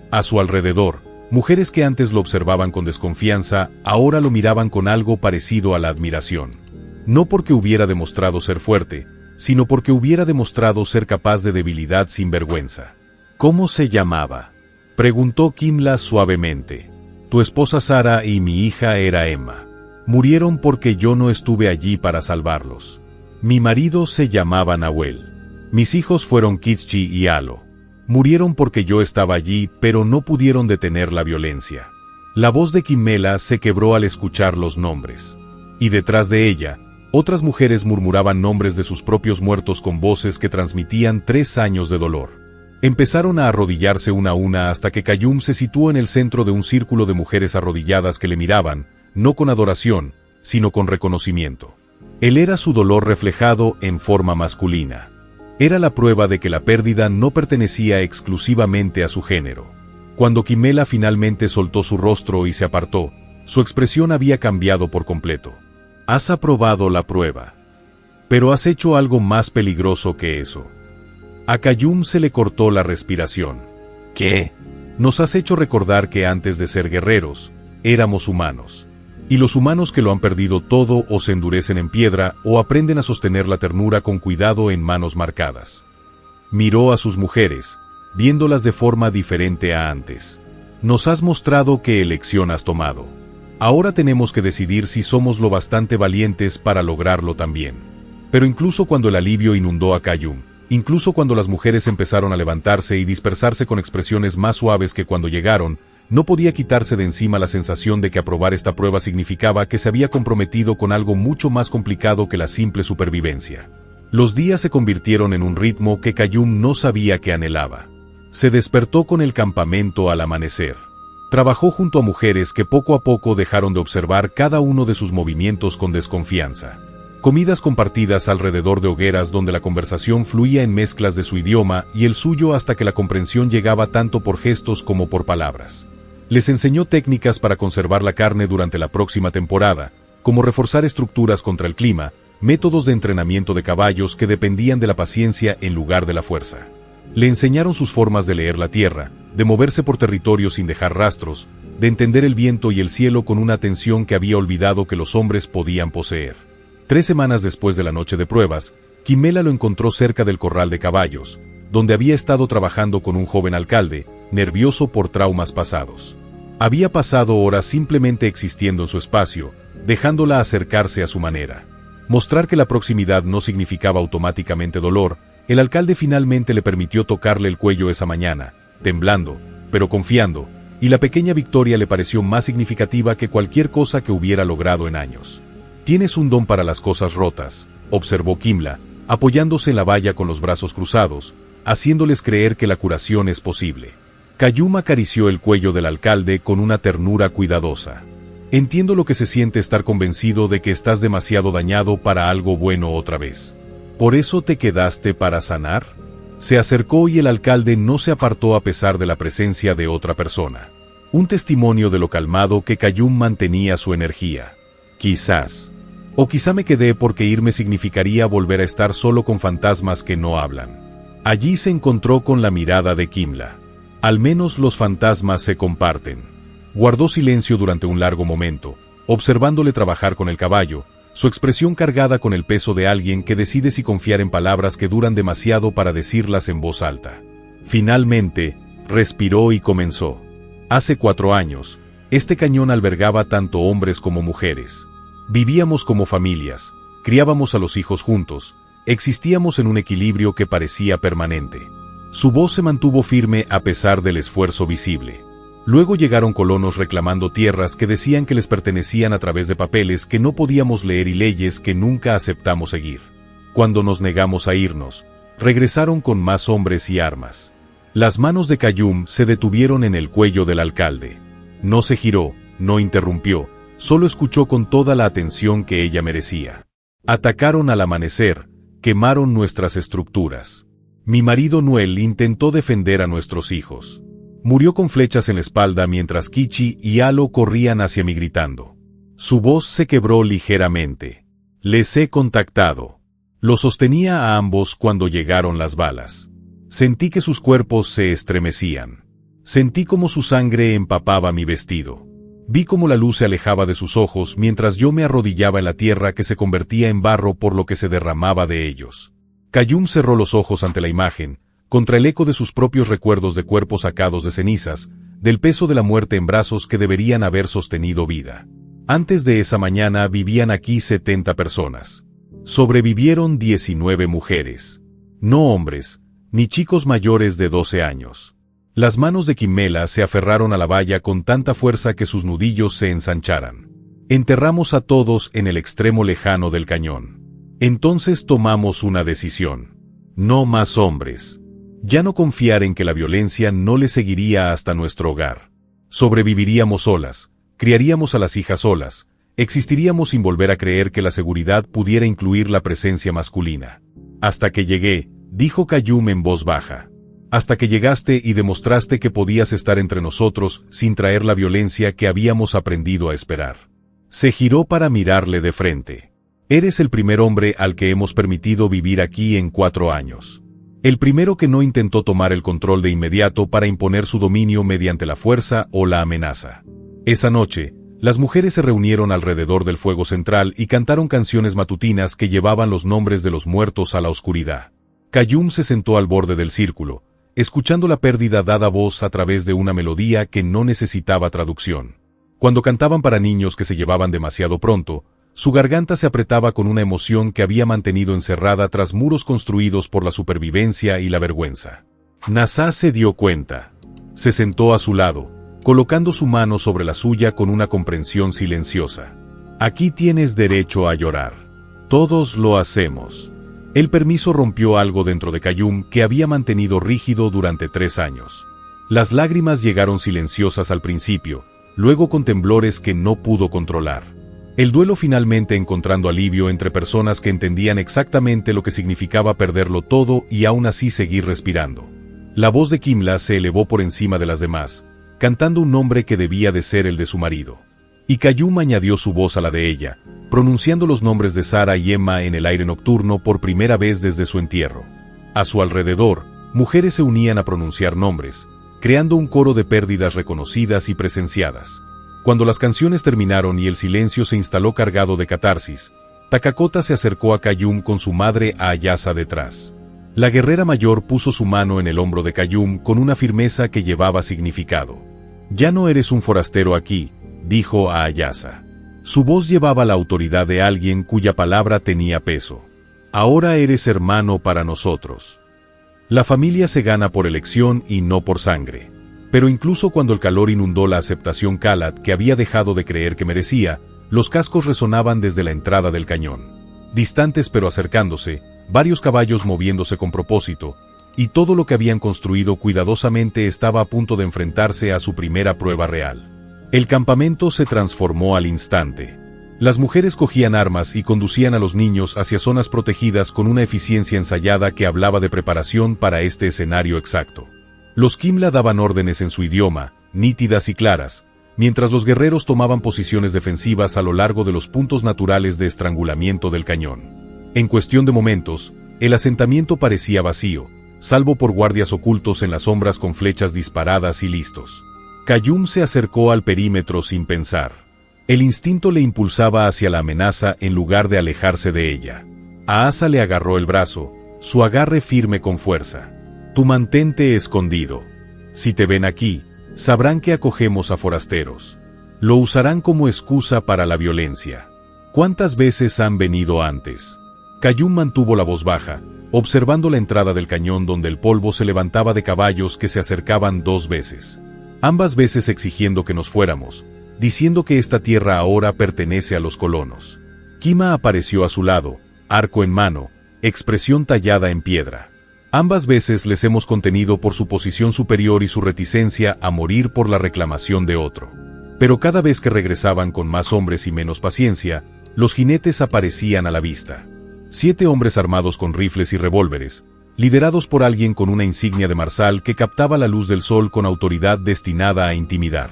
A su alrededor, mujeres que antes lo observaban con desconfianza, ahora lo miraban con algo parecido a la admiración. No porque hubiera demostrado ser fuerte, sino porque hubiera demostrado ser capaz de debilidad sin vergüenza. ¿Cómo se llamaba?, preguntó Kimla suavemente. Tu esposa Sara y mi hija era Emma. Murieron porque yo no estuve allí para salvarlos. Mi marido se llamaba Nahuel. Mis hijos fueron Kitchi y Alo. Murieron porque yo estaba allí, pero no pudieron detener la violencia. La voz de Kimela se quebró al escuchar los nombres. Y detrás de ella, otras mujeres murmuraban nombres de sus propios muertos con voces que transmitían 3 años de dolor. Empezaron a arrodillarse una a una hasta que Qayyum se situó en el centro de un círculo de mujeres arrodilladas que le miraban, no con adoración, sino con reconocimiento. Él era su dolor reflejado en forma masculina. Era la prueba de que la pérdida no pertenecía exclusivamente a su género. Cuando Kimela finalmente soltó su rostro y se apartó, su expresión había cambiado por completo. Has aprobado la prueba. Pero has hecho algo más peligroso que eso. A Qayyum se le cortó la respiración. ¿Qué? Nos has hecho recordar que antes de ser guerreros, éramos humanos. Y los humanos que lo han perdido todo o se endurecen en piedra o aprenden a sostener la ternura con cuidado en manos marcadas. Miró a sus mujeres, viéndolas de forma diferente a antes. Nos has mostrado qué elección has tomado. Ahora tenemos que decidir si somos lo bastante valientes para lograrlo también. Pero incluso cuando el alivio inundó a Qayyum, incluso cuando las mujeres empezaron a levantarse y dispersarse con expresiones más suaves que cuando llegaron, no podía quitarse de encima la sensación de que aprobar esta prueba significaba que se había comprometido con algo mucho más complicado que la simple supervivencia. Los días se convirtieron en un ritmo que Qayyum no sabía que anhelaba. Se despertó con el campamento al amanecer. Trabajó junto a mujeres que poco a poco dejaron de observar cada uno de sus movimientos con desconfianza. Comidas compartidas alrededor de hogueras donde la conversación fluía en mezclas de su idioma y el suyo hasta que la comprensión llegaba tanto por gestos como por palabras. Les enseñó técnicas para conservar la carne durante la próxima temporada, como reforzar estructuras contra el clima, métodos de entrenamiento de caballos que dependían de la paciencia en lugar de la fuerza. Le enseñaron sus formas de leer la tierra, de moverse por territorio sin dejar rastros, de entender el viento y el cielo con una atención que había olvidado que los hombres podían poseer. 3 semanas después de la noche de pruebas, Kimela lo encontró cerca del corral de caballos, donde había estado trabajando con un joven alcalde, nervioso por traumas pasados. Había pasado horas simplemente existiendo en su espacio, dejándola acercarse a su manera. Mostrar que la proximidad no significaba automáticamente dolor, el alcalde finalmente le permitió tocarle el cuello esa mañana, temblando, pero confiando, y la pequeña victoria le pareció más significativa que cualquier cosa que hubiera logrado en años. «Tienes un don para las cosas rotas», observó Kimla, apoyándose en la valla con los brazos cruzados, haciéndoles creer que la curación es posible. Qayyum acarició el cuello del alcalde con una ternura cuidadosa. «Entiendo lo que se siente estar convencido de que estás demasiado dañado para algo bueno otra vez. ¿Por eso te quedaste para sanar?». Se acercó y el alcalde no se apartó a pesar de la presencia de otra persona. Un testimonio de lo calmado que Qayyum mantenía su energía. «Quizás. O quizá me quedé porque irme significaría volver a estar solo con fantasmas que no hablan». Allí se encontró con la mirada de Kimla. «Al menos los fantasmas se comparten». Guardó silencio durante un largo momento, observándole trabajar con el caballo, su expresión cargada con el peso de alguien que decide si confiar en palabras que duran demasiado para decirlas en voz alta. Finalmente, respiró y comenzó. «Hace 4 años, este cañón albergaba tanto hombres como mujeres. Vivíamos como familias, criábamos a los hijos juntos, existíamos en un equilibrio que parecía permanente». Su voz se mantuvo firme a pesar del esfuerzo visible. Luego llegaron colonos reclamando tierras que decían que les pertenecían a través de papeles que no podíamos leer y leyes que nunca aceptamos seguir. Cuando nos negamos a irnos, regresaron con más hombres y armas. Las manos de Qayyum se detuvieron en el cuello del alcalde. No se giró, no interrumpió, solo escuchó con toda la atención que ella merecía. «Atacaron al amanecer, quemaron nuestras estructuras. Mi marido Noel intentó defender a nuestros hijos. Murió con flechas en la espalda mientras Kichi y Alo corrían hacia mí gritando». Su voz se quebró ligeramente. «Les he contactado. Lo sostenía a ambos cuando llegaron las balas. Sentí que sus cuerpos se estremecían. Sentí como su sangre empapaba mi vestido. Vi cómo la luz se alejaba de sus ojos mientras yo me arrodillaba en la tierra que se convertía en barro por lo que se derramaba de ellos». Qayyum cerró los ojos ante la imagen, contra el eco de sus propios recuerdos de cuerpos sacados de cenizas, del peso de la muerte en brazos que deberían haber sostenido vida. Antes de esa mañana vivían aquí 70 personas. Sobrevivieron 19 mujeres. No hombres, ni chicos mayores de 12 años. Las manos de Kimela se aferraron a la valla con tanta fuerza que sus nudillos se ensancharan. Enterramos a todos en el extremo lejano del cañón. Entonces tomamos una decisión. No más hombres. Ya no confiar en que la violencia no le seguiría hasta nuestro hogar. Sobreviviríamos solas, criaríamos a las hijas solas, existiríamos sin volver a creer que la seguridad pudiera incluir la presencia masculina. Hasta que llegué, dijo Qayyum en voz baja. Hasta que llegaste y demostraste que podías estar entre nosotros sin traer la violencia que habíamos aprendido a esperar. Se giró para mirarle de frente. Eres el primer hombre al que hemos permitido vivir aquí en 4 años. El primero que no intentó tomar el control de inmediato para imponer su dominio mediante la fuerza o la amenaza. Esa noche, las mujeres se reunieron alrededor del fuego central y cantaron canciones matutinas que llevaban los nombres de los muertos a la oscuridad. Qayyum se sentó al borde del círculo, escuchando la pérdida dada voz a través de una melodía que no necesitaba traducción. Cuando cantaban para niños que se llevaban demasiado pronto, su garganta se apretaba con una emoción que había mantenido encerrada tras muros construidos por la supervivencia y la vergüenza. Nassá se dio cuenta. Se sentó a su lado, colocando su mano sobre la suya con una comprensión silenciosa. Aquí tienes derecho a llorar. Todos lo hacemos. El permiso rompió algo dentro de Qayyum que había mantenido rígido durante 3 años. Las lágrimas llegaron silenciosas al principio, luego con temblores que no pudo controlar. El duelo finalmente encontrando alivio entre personas que entendían exactamente lo que significaba perderlo todo y aún así seguir respirando. La voz de Kimla se elevó por encima de las demás, cantando un nombre que debía de ser el de su marido. Y Qayyum añadió su voz a la de ella, pronunciando los nombres de Sara y Emma en el aire nocturno por primera vez desde su entierro. A su alrededor, mujeres se unían a pronunciar nombres, creando un coro de pérdidas reconocidas y presenciadas. Cuando las canciones terminaron y el silencio se instaló cargado de catarsis, Takakota se acercó a Kayum con su madre Ayasa detrás. La guerrera mayor puso su mano en el hombro de Kayum con una firmeza que llevaba significado. «Ya no eres un forastero aquí», dijo a Ayasa. Su voz llevaba la autoridad de alguien cuya palabra tenía peso. «Ahora eres hermano para nosotros». La familia se gana por elección y no por sangre. Pero incluso cuando el calor inundó la aceptación Kalat que había dejado de creer que merecía, los cascos resonaban desde la entrada del cañón. Distantes pero acercándose, varios caballos moviéndose con propósito, y todo lo que habían construido cuidadosamente estaba a punto de enfrentarse a su primera prueba real. El campamento se transformó al instante. Las mujeres cogían armas y conducían a los niños hacia zonas protegidas con una eficiencia ensayada que hablaba de preparación para este escenario exacto. Los Kimla daban órdenes en su idioma, nítidas y claras, mientras los guerreros tomaban posiciones defensivas a lo largo de los puntos naturales de estrangulamiento del cañón. En cuestión de momentos, el asentamiento parecía vacío, salvo por guardias ocultos en las sombras con flechas disparadas y listos. Kayum se acercó al perímetro sin pensar. El instinto le impulsaba hacia la amenaza en lugar de alejarse de ella. Aasa le agarró el brazo, su agarre firme con fuerza. «Tú mantente escondido. Si te ven aquí, sabrán que acogemos a forasteros. Lo usarán como excusa para la violencia. ¿Cuántas veces han venido antes?» Kayum mantuvo la voz baja, observando la entrada del cañón donde el polvo se levantaba de caballos que se acercaban 2 veces. Ambas veces exigiendo que nos fuéramos, diciendo que esta tierra ahora pertenece a los colonos. Kima apareció a su lado, arco en mano, expresión tallada en piedra. Ambas veces les hemos contenido por su posición superior y su reticencia a morir por la reclamación de otro. Pero cada vez que regresaban con más hombres y menos paciencia, los jinetes aparecían a la vista. 7 hombres armados con rifles y revólveres, liderados por alguien con una insignia de marsal que captaba la luz del sol con autoridad destinada a intimidar.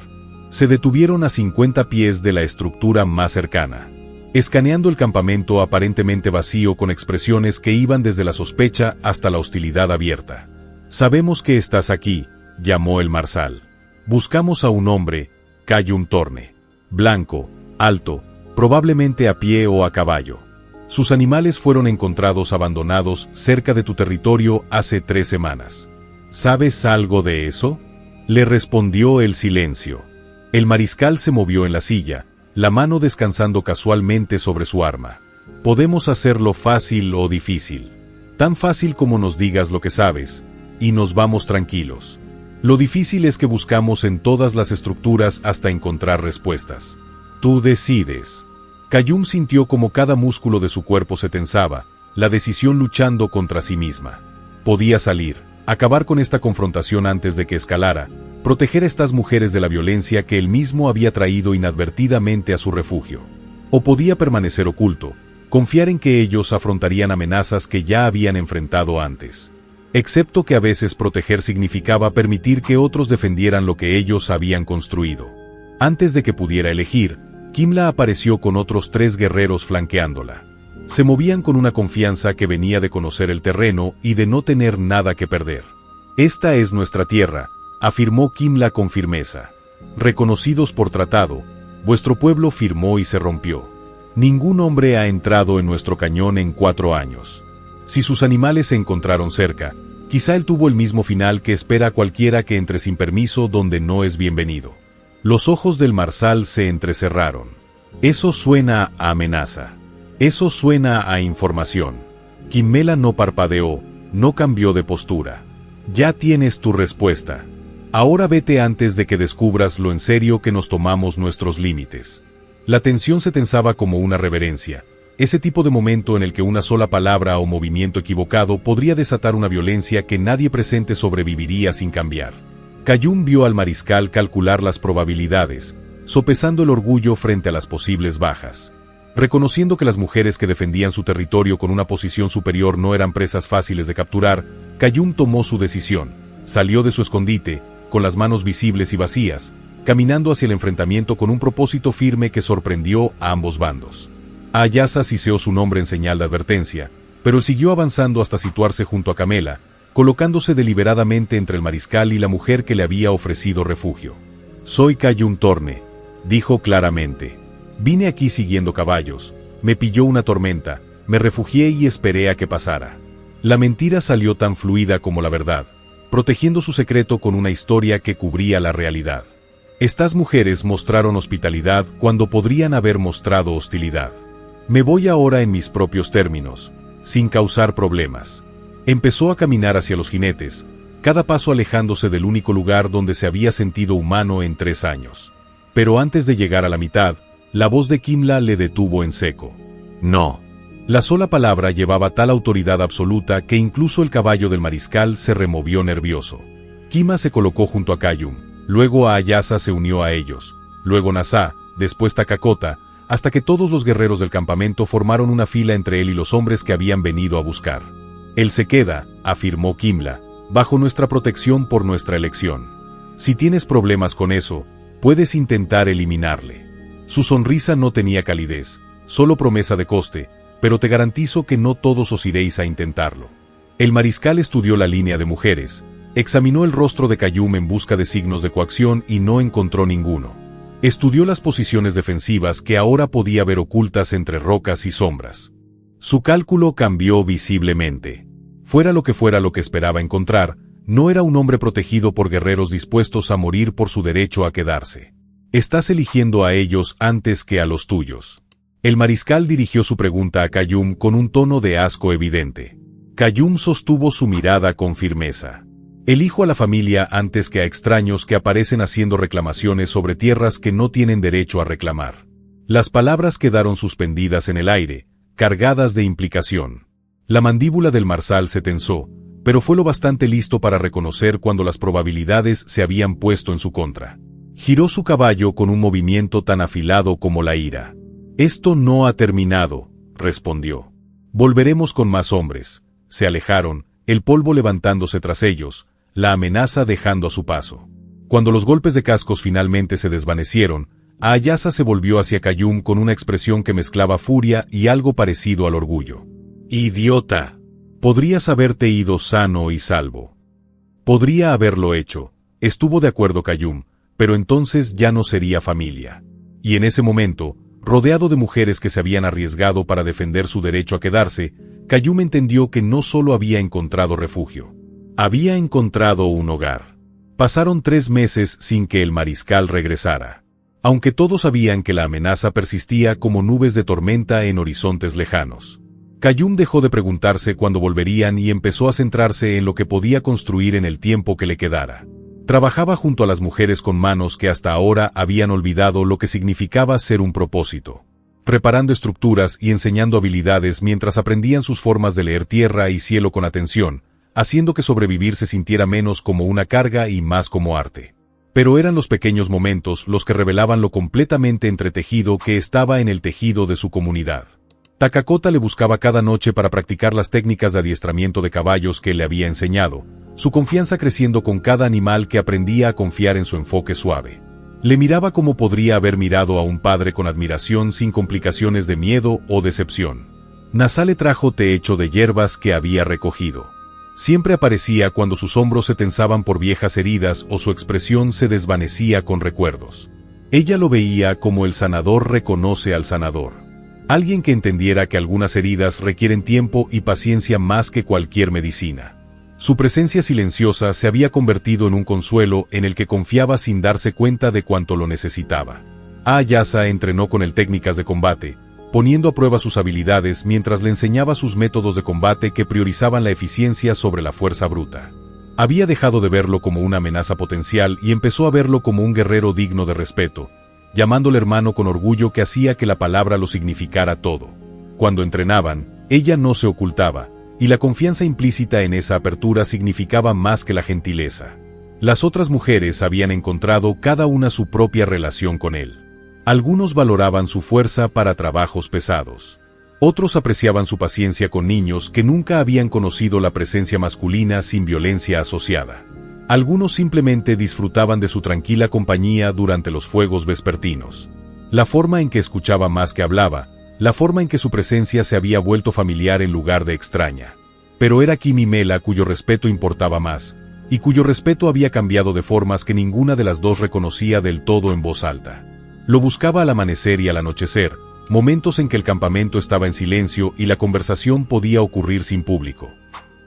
Se detuvieron a 50 pies de la estructura más cercana, escaneando el campamento aparentemente vacío con expresiones que iban desde la sospecha hasta la hostilidad abierta. «Sabemos que estás aquí», llamó el marsal. «Buscamos a un hombre, Kayum Torne. Blanco, alto, probablemente a pie o a caballo. Sus animales fueron encontrados abandonados cerca de tu territorio hace 3 semanas. ¿Sabes algo de eso?», le respondió el silencio. El mariscal se movió en la silla, la mano descansando casualmente sobre su arma. «Podemos hacerlo fácil o difícil. Tan fácil como nos digas lo que sabes, y nos vamos tranquilos. Lo difícil es que buscamos en todas las estructuras hasta encontrar respuestas. Tú decides». Kayum sintió como cada músculo de su cuerpo se tensaba, la decisión luchando contra sí misma. Podía salir, acabar con esta confrontación antes de que escalara, proteger a estas mujeres de la violencia que él mismo había traído inadvertidamente a su refugio. O podía permanecer oculto, confiar en que ellos afrontarían amenazas que ya habían enfrentado antes. Excepto que a veces proteger significaba permitir que otros defendieran lo que ellos habían construido. Antes de que pudiera elegir, Kimla apareció con otros 3 guerreros flanqueándola. Se movían con una confianza que venía de conocer el terreno y de no tener nada que perder. «Esta es nuestra tierra», afirmó Kimla con firmeza. «Reconocidos por tratado, vuestro pueblo firmó y se rompió. Ningún hombre ha entrado en nuestro cañón en 4 años. Si sus animales se encontraron cerca, quizá él tuvo el mismo final que espera cualquiera que entre sin permiso donde no es bienvenido». Los ojos del marsal se entrecerraron. «Eso suena a amenaza. Eso suena a información». Kimmela no parpadeó, no cambió de postura. «Ya tienes tu respuesta. Ahora vete antes de que descubras lo en serio que nos tomamos nuestros límites». La tensión se tensaba como una reverencia, ese tipo de momento en el que una sola palabra o movimiento equivocado podría desatar una violencia que nadie presente sobreviviría sin cambiar. Kayum vio al mariscal calcular las probabilidades, sopesando el orgullo frente a las posibles bajas. Reconociendo que las mujeres que defendían su territorio con una posición superior no eran presas fáciles de capturar, Kayum tomó su decisión, salió de su escondite, con las manos visibles y vacías, caminando hacia el enfrentamiento con un propósito firme que sorprendió a ambos bandos. Ayasa siseó su nombre en señal de advertencia, pero siguió avanzando hasta situarse junto a Kamela, colocándose deliberadamente entre el mariscal y la mujer que le había ofrecido refugio. «Soy Kayum Torne», dijo claramente. «Vine aquí siguiendo caballos, Me pilló una tormenta, me refugié y esperé a que pasara. La mentira salió tan fluida como la verdad, protegiendo su secreto con una historia que cubría la realidad. Estas mujeres mostraron hospitalidad cuando podrían haber mostrado hostilidad. Me voy ahora en mis propios términos, sin causar problemas. Empezó a caminar hacia los jinetes, cada paso alejándose del único lugar donde se había sentido humano en 3 años. Pero antes de llegar a la mitad, la voz de Kimla le detuvo en seco. No. La sola palabra llevaba tal autoridad absoluta que incluso el caballo del mariscal se removió nervioso. Kima se colocó junto a Kayum, luego Ayasa se unió a ellos, luego Nasa, después Takakota, hasta que todos los guerreros del campamento formaron una fila entre él y los hombres que habían venido a buscar. Él se queda, afirmó Kimla, bajo nuestra protección por nuestra elección. Si tienes problemas con eso, puedes intentar eliminarle. Su sonrisa no tenía calidez, solo promesa de coste, pero te garantizo que no todos os iréis a intentarlo. El mariscal estudió la línea de mujeres, examinó el rostro de Kayum en busca de signos de coacción y no encontró ninguno. Estudió las posiciones defensivas que ahora podía ver ocultas entre rocas y sombras. Su cálculo cambió visiblemente. Fuera lo que esperaba encontrar, no era un hombre protegido por guerreros dispuestos a morir por su derecho a quedarse. Estás eligiendo a ellos antes que a los tuyos. El mariscal dirigió su pregunta a Kayum con un tono de asco evidente. Kayum sostuvo su mirada con firmeza. Elijo a la familia antes que a extraños que aparecen haciendo reclamaciones sobre tierras que no tienen derecho a reclamar. Las palabras quedaron suspendidas en el aire, cargadas de implicación. La mandíbula del marsal se tensó, pero fue lo bastante listo para reconocer cuando las probabilidades se habían puesto en su contra. Giró su caballo con un movimiento tan afilado como la ira. Esto no ha terminado, respondió. Volveremos con más hombres. Se alejaron, el polvo levantándose tras ellos, la amenaza dejando a su paso. Cuando los golpes de cascos finalmente se desvanecieron, Ayasa se volvió hacia Kayum con una expresión que mezclaba furia y algo parecido al orgullo. ¡Idiota! Podrías haberte ido sano y salvo. Podría haberlo hecho, estuvo de acuerdo Kayum, pero entonces ya no sería familia. Y en ese momento, rodeado de mujeres que se habían arriesgado para defender su derecho a quedarse, Kayum entendió que no solo había encontrado refugio. Había encontrado un hogar. Pasaron 3 meses sin que el mariscal regresara. Aunque todos sabían que la amenaza persistía como nubes de tormenta en horizontes lejanos. Kayum dejó de preguntarse cuándo volverían y empezó a centrarse en lo que podía construir en el tiempo que le quedara. Trabajaba junto a las mujeres con manos que hasta ahora habían olvidado lo que significaba ser un propósito. Preparando estructuras y enseñando habilidades mientras aprendían sus formas de leer tierra y cielo con atención, haciendo que sobrevivir se sintiera menos como una carga y más como arte. Pero eran los pequeños momentos los que revelaban lo completamente entretejido que estaba en el tejido de su comunidad. Takakota le buscaba cada noche para practicar las técnicas de adiestramiento de caballos que le había enseñado, su confianza creciendo con cada animal que aprendía a confiar en su enfoque suave. Le miraba como podría haber mirado a un padre con admiración sin complicaciones de miedo o decepción. Nasa le trajo té hecho de hierbas que había recogido. Siempre aparecía cuando sus hombros se tensaban por viejas heridas o su expresión se desvanecía con recuerdos. Ella lo veía como el sanador reconoce al sanador. Alguien que entendiera que algunas heridas requieren tiempo y paciencia más que cualquier medicina. Su presencia silenciosa se había convertido en un consuelo en el que confiaba sin darse cuenta de cuánto lo necesitaba. Ayasa entrenó con él técnicas de combate, poniendo a prueba sus habilidades mientras le enseñaba sus métodos de combate que priorizaban la eficiencia sobre la fuerza bruta. Había dejado de verlo como una amenaza potencial y empezó a verlo como un guerrero digno de respeto, llamándole hermano con orgullo que hacía que la palabra lo significara todo. Cuando entrenaban, ella no se ocultaba, y la confianza implícita en esa apertura significaba más que la gentileza. Las otras mujeres habían encontrado cada una su propia relación con él. Algunos valoraban su fuerza para trabajos pesados. Otros apreciaban su paciencia con niños que nunca habían conocido la presencia masculina sin violencia asociada. Algunos simplemente disfrutaban de su tranquila compañía durante los fuegos vespertinos. La forma en que escuchaba más que hablaba, la forma en que su presencia se había vuelto familiar en lugar de extraña. Pero era Kimi Mela cuyo respeto importaba más, y cuyo respeto había cambiado de formas que ninguna de las dos reconocía del todo en voz alta. Lo buscaba al amanecer y al anochecer, momentos en que el campamento estaba en silencio y la conversación podía ocurrir sin público.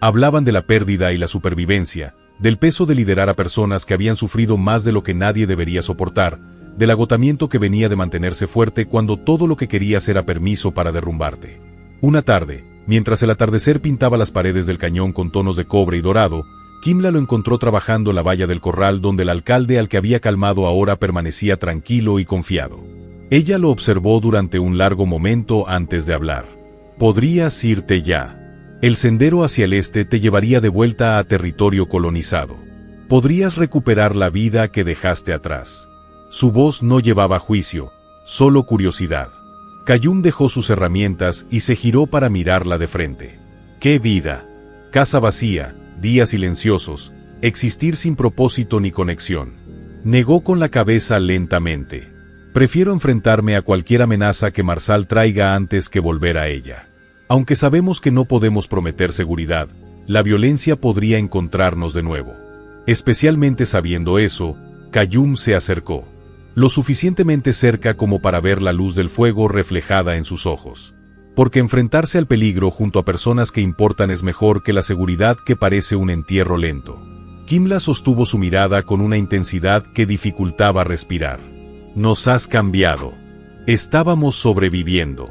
Hablaban de la pérdida y la supervivencia, del peso de liderar a personas que habían sufrido más de lo que nadie debería soportar, del agotamiento que venía de mantenerse fuerte cuando todo lo que querías era permiso para derrumbarte. Una tarde, mientras el atardecer pintaba las paredes del cañón con tonos de cobre y dorado, Kimla lo encontró trabajando en la valla del corral donde el alcalde al que había calmado ahora permanecía tranquilo y confiado. Ella lo observó durante un largo momento antes de hablar. «Podrías irte ya. El sendero hacia el este te llevaría de vuelta a territorio colonizado. Podrías recuperar la vida que dejaste atrás». Su voz no llevaba juicio, solo curiosidad. Qayyum dejó sus herramientas y se giró para mirarla de frente. ¡Qué vida! Casa vacía, días silenciosos, existir sin propósito ni conexión. Negó con la cabeza lentamente. Prefiero enfrentarme a cualquier amenaza que Marsal traiga antes que volver a ella. Aunque sabemos que no podemos prometer seguridad, la violencia podría encontrarnos de nuevo. Especialmente sabiendo eso, Qayyum se acercó. Lo suficientemente cerca como para ver la luz del fuego reflejada en sus ojos. Porque enfrentarse al peligro junto a personas que importan es mejor que la seguridad que parece un entierro lento. Kimla sostuvo su mirada con una intensidad que dificultaba respirar. Nos has cambiado. Estábamos sobreviviendo.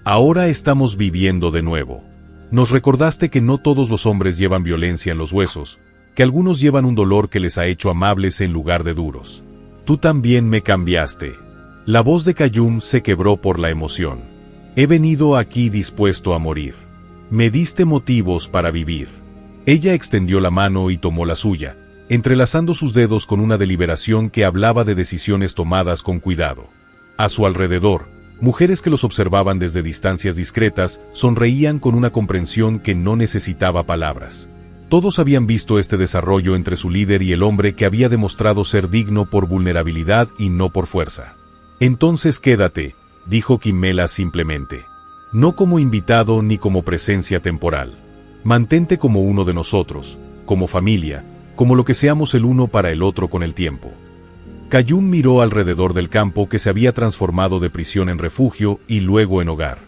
Ahora estamos viviendo de nuevo. Nos recordaste que no todos los hombres llevan violencia en los huesos, que algunos llevan un dolor que les ha hecho amables en lugar de duros. Tú también me cambiaste. La voz de Qayyum se quebró por la emoción. He venido aquí dispuesto a morir. Me diste motivos para vivir. Ella extendió la mano y tomó la suya, entrelazando sus dedos con una deliberación que hablaba de decisiones tomadas con cuidado. A su alrededor, mujeres que los observaban desde distancias discretas sonreían con una comprensión que no necesitaba palabras. Todos habían visto este desarrollo entre su líder y el hombre que había demostrado ser digno por vulnerabilidad y no por fuerza. Entonces quédate, dijo Kimela simplemente. No como invitado ni como presencia temporal. Mantente como uno de nosotros, como familia, como lo que seamos el uno para el otro con el tiempo. Qayyum miró alrededor del campo que se había transformado de prisión en refugio y luego en hogar.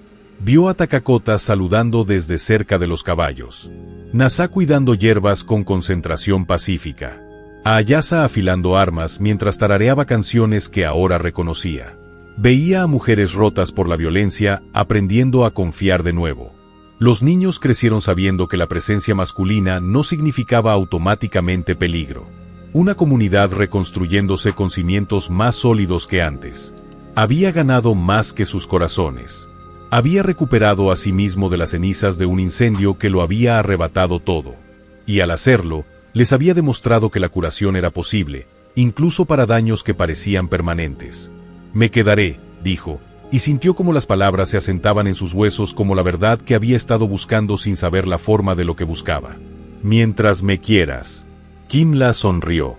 Vio a Takakota saludando desde cerca de los caballos. Nasa cuidando hierbas con concentración pacífica. A Ayasa afilando armas mientras tarareaba canciones que ahora reconocía. Veía a mujeres rotas por la violencia aprendiendo a confiar de nuevo. Los niños crecieron sabiendo que la presencia masculina no significaba automáticamente peligro. Una comunidad reconstruyéndose con cimientos más sólidos que antes. Había ganado más que sus corazones. Había recuperado a sí mismo de las cenizas de un incendio que lo había arrebatado todo. Y al hacerlo, les había demostrado que la curación era posible, incluso para daños que parecían permanentes. Me quedaré, dijo, y sintió como las palabras se asentaban en sus huesos como la verdad que había estado buscando sin saber la forma de lo que buscaba. Mientras me quieras. Kimla sonrió.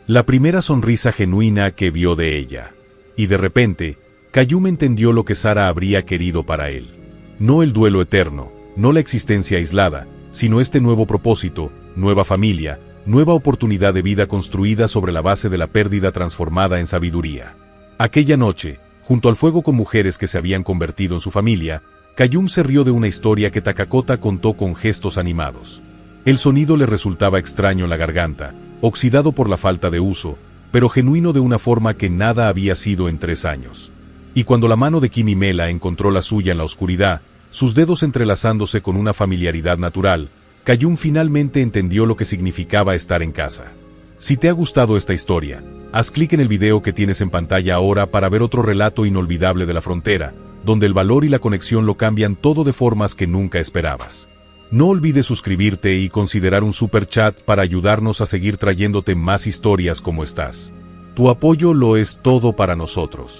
La primera sonrisa genuina que vio de ella. Y de repente, Qayyum entendió lo que Sara habría querido para él. No el duelo eterno, no la existencia aislada, sino este nuevo propósito, nueva familia, nueva oportunidad de vida construida sobre la base de la pérdida transformada en sabiduría. Aquella noche, junto al fuego con mujeres que se habían convertido en su familia, Qayyum se rió de una historia que Takakota contó con gestos animados. El sonido le resultaba extraño en la garganta, oxidado por la falta de uso, pero genuino de una forma que nada había sido en 3 años. Y cuando la mano de Kimimela encontró la suya en la oscuridad, sus dedos entrelazándose con una familiaridad natural, Qayyum finalmente entendió lo que significaba estar en casa. Si te ha gustado esta historia, haz clic en el video que tienes en pantalla ahora para ver otro relato inolvidable de la frontera, donde el valor y la conexión lo cambian todo de formas que nunca esperabas. No olvides suscribirte y considerar un super chat para ayudarnos a seguir trayéndote más historias como estas. Tu apoyo lo es todo para nosotros.